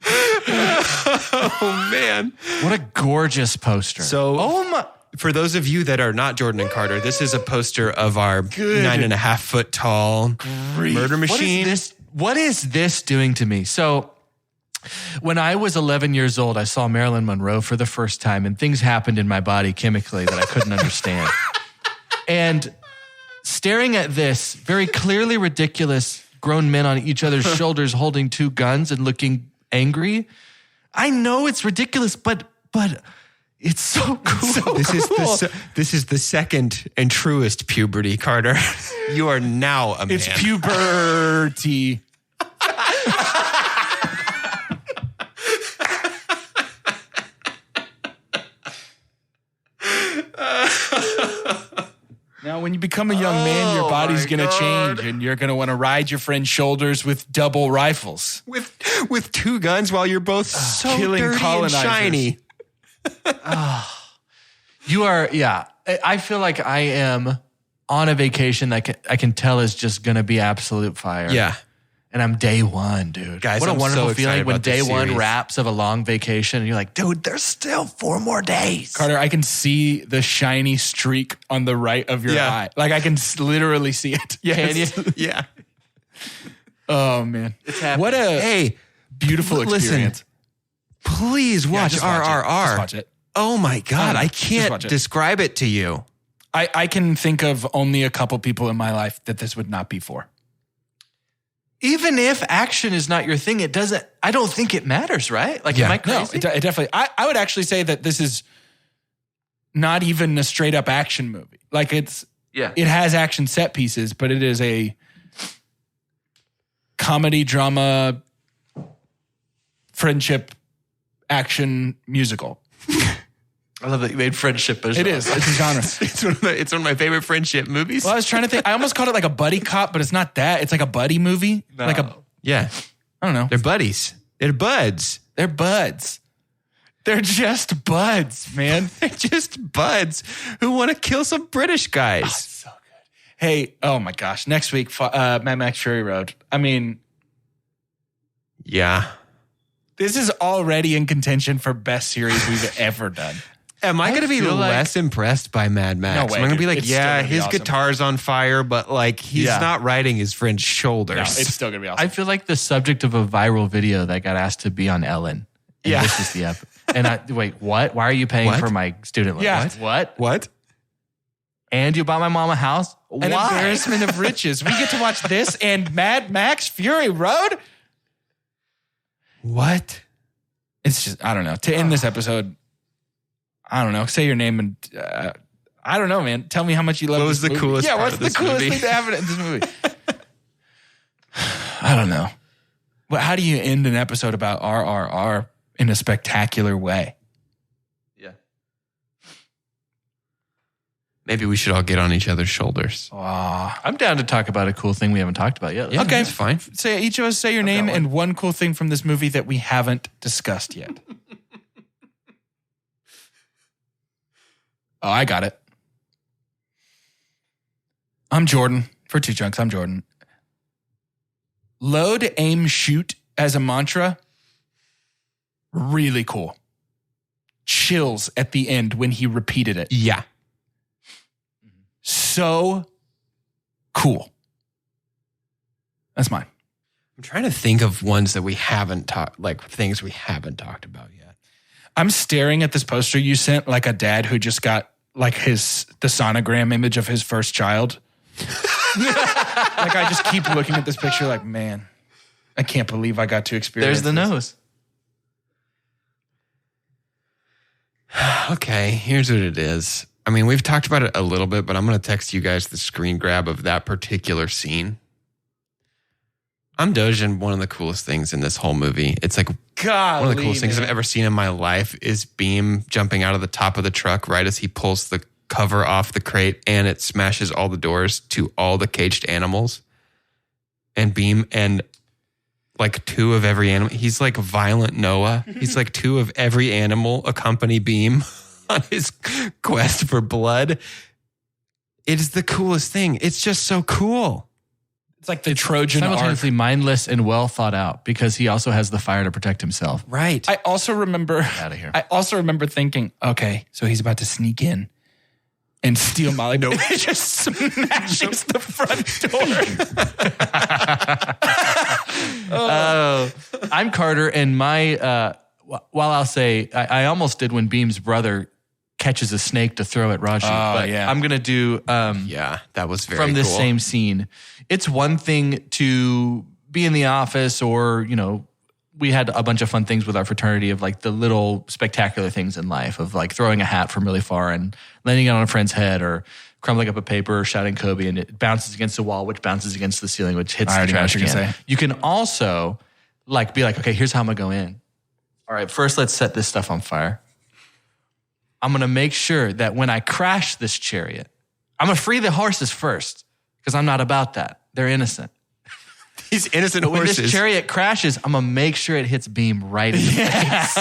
Oh, man. What a gorgeous poster. So, for those of you that are not Jordan and Carter, this is a poster of our 9.5 foot tall murder machine. What is this doing to me? So, when I was 11 years old, I saw Marilyn Monroe for the first time, and things happened in my body chemically that I couldn't understand. And staring at this very clearly ridiculous grown men on each other's shoulders holding 2 guns and looking angry, I know it's ridiculous, but it's so cool. This is the second and truest puberty, Carter. You are now a man. It's puberty. Now, when you become a young man, your body's going to change, and you're going to want to ride your friend's shoulders with double rifles. With 2 guns while you're both so killing dirty colonizers. and shiny. You are, I feel like I am on a vacation that I can tell is just going to be absolute fire. Yeah. And I'm day one, dude. Guys, what a I'm wonderful so feeling when day one series. wraps of a long vacation and you're like, dude, there's still 4 more days. Carter, I can see the shiny streak on the right of your eye. Like I can literally see it. Yes. Can you? Yeah. Oh, man. It's happening. What a beautiful experience. Please watch RRR. Just watch it. Oh, my God. I can't describe it to you. I can think of only a couple people in my life that this would not be for. Even if action is not your thing, I don't think it matters, right? Like, am I crazy? No, it definitely, I would actually say that this is not even a straight up action movie. Like it has action set pieces, but it is a comedy, drama, friendship, action musical. I love that you made friendship a genre. It is. It's a genre. It's one of my favorite friendship movies. Well, I was trying to think. I almost called it like a buddy cop, but it's not that. It's like a buddy movie. No. I don't know. They're buddies. They're buds. They're buds. They're just buds, man. They're just buds who want to kill some British guys. Oh, so good. Hey, oh my gosh. Next week, Mad Max Fury Road. I mean. Yeah. This is already in contention for best series we've ever done. Am I going to be less impressed by Mad Max? No way, I'm going to be like, it's still gonna be his awesome. guitar's on fire, but like he's not riding his friend's shoulders. No, it's still going to be awesome. I feel like the subject of a viral video that got asked to be on Ellen. And this is the wait, what? Why are you paying for my student loan? Yeah. What? And you bought my mom a house? An embarrassment of riches. We get to watch this and Mad Max Fury Road? What? It's just, I don't know. To end this episode, I don't know. Say your name and I don't know, man. Tell me how much you love What was this the movie. coolest Yeah, part what's of the this coolest movie? thing to happen in this movie? I don't know. Well, how do you end an episode about RRR in a spectacular way? Yeah. Maybe we should all get on each other's shoulders. I'm down to talk about a cool thing we haven't talked about yet. Yeah, Okay. that's fine. Say each of us say your name and one cool thing from this movie that we haven't discussed yet. Oh, I got it. I'm Jordan. For 2 Chunks, I'm Jordan. Load, aim, shoot as a mantra. Really cool. Chills at the end when he repeated it. Yeah. So cool. That's mine. I'm trying to think of ones that we haven't talked, like things we haven't talked about yet. I'm staring at this poster you sent like a dad who just got like the sonogram image of his first child. Like I just keep looking at this picture like, man, I can't believe I got to experience There's the this. nose. Okay, here's what it is. I mean, we've talked about it a little bit, but I'm going to text you guys the screen grab of that particular scene. I'm dojing one of the coolest things in this whole movie. It's like Golly, one of the coolest things man. I've ever seen in my life is Beam jumping out of the top of the truck right as he pulls the cover off the crate and it smashes all the doors to all the caged animals. And Beam and like 2 of every animal. He's like Violent Noah. He's like 2 of every animal accompany Beam on his quest for blood. It is the coolest thing. It's just so cool. It's like the Trojan arc. Simultaneously mindless and well thought out because he also has the fire to protect himself. Right. I also remember Outta here. I also remember thinking, okay, so he's about to sneak in and steal Molly. Nope. It just smashes the front door. I'm Carter, and my while I'll say I almost did when Beam's brother catches a snake to throw at Raji, but yeah. I'm gonna do Yeah, that was very from this cool. same scene. It's one thing to be in the office, or we had a bunch of fun things with our fraternity of like the little spectacular things in life of like throwing a hat from really far and landing it on a friend's head, or crumbling up a paper, or shouting Kobe, and it bounces against the wall, which bounces against the ceiling, which hits I the already know trash what you're can. gonna say. You can also like be like, okay, here's how I'm gonna go in. All right, first let's set this stuff on fire. I'm gonna make sure that when I crash this chariot, I'm gonna free the horses first because I'm not about that. They're innocent. These innocent When horses. this chariot crashes, I'm gonna make sure it hits Beam right in the face.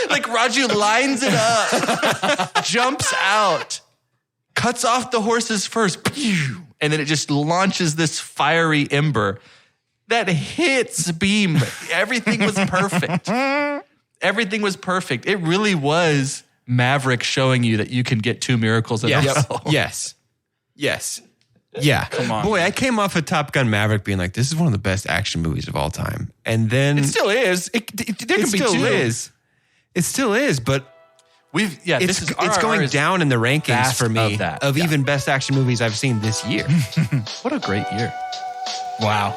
Like Raju lines it up, jumps out, cuts off the horses first, pew, and then it just launches this fiery ember that hits Beam. Everything was perfect. Everything was perfect. It really was Maverick showing you that you can get 2 miracles in a Yes. row. Yes. Yes. Yeah. Come on, Boy, man. I came off of Top Gun Maverick being like, this is one of the best action movies of all time. And then It still is. There it can be still 2. is. It still is, but This is it's RRR going is down in the rankings vast for me of that. of Yeah. even best action movies I've seen this year. What a great year. Wow.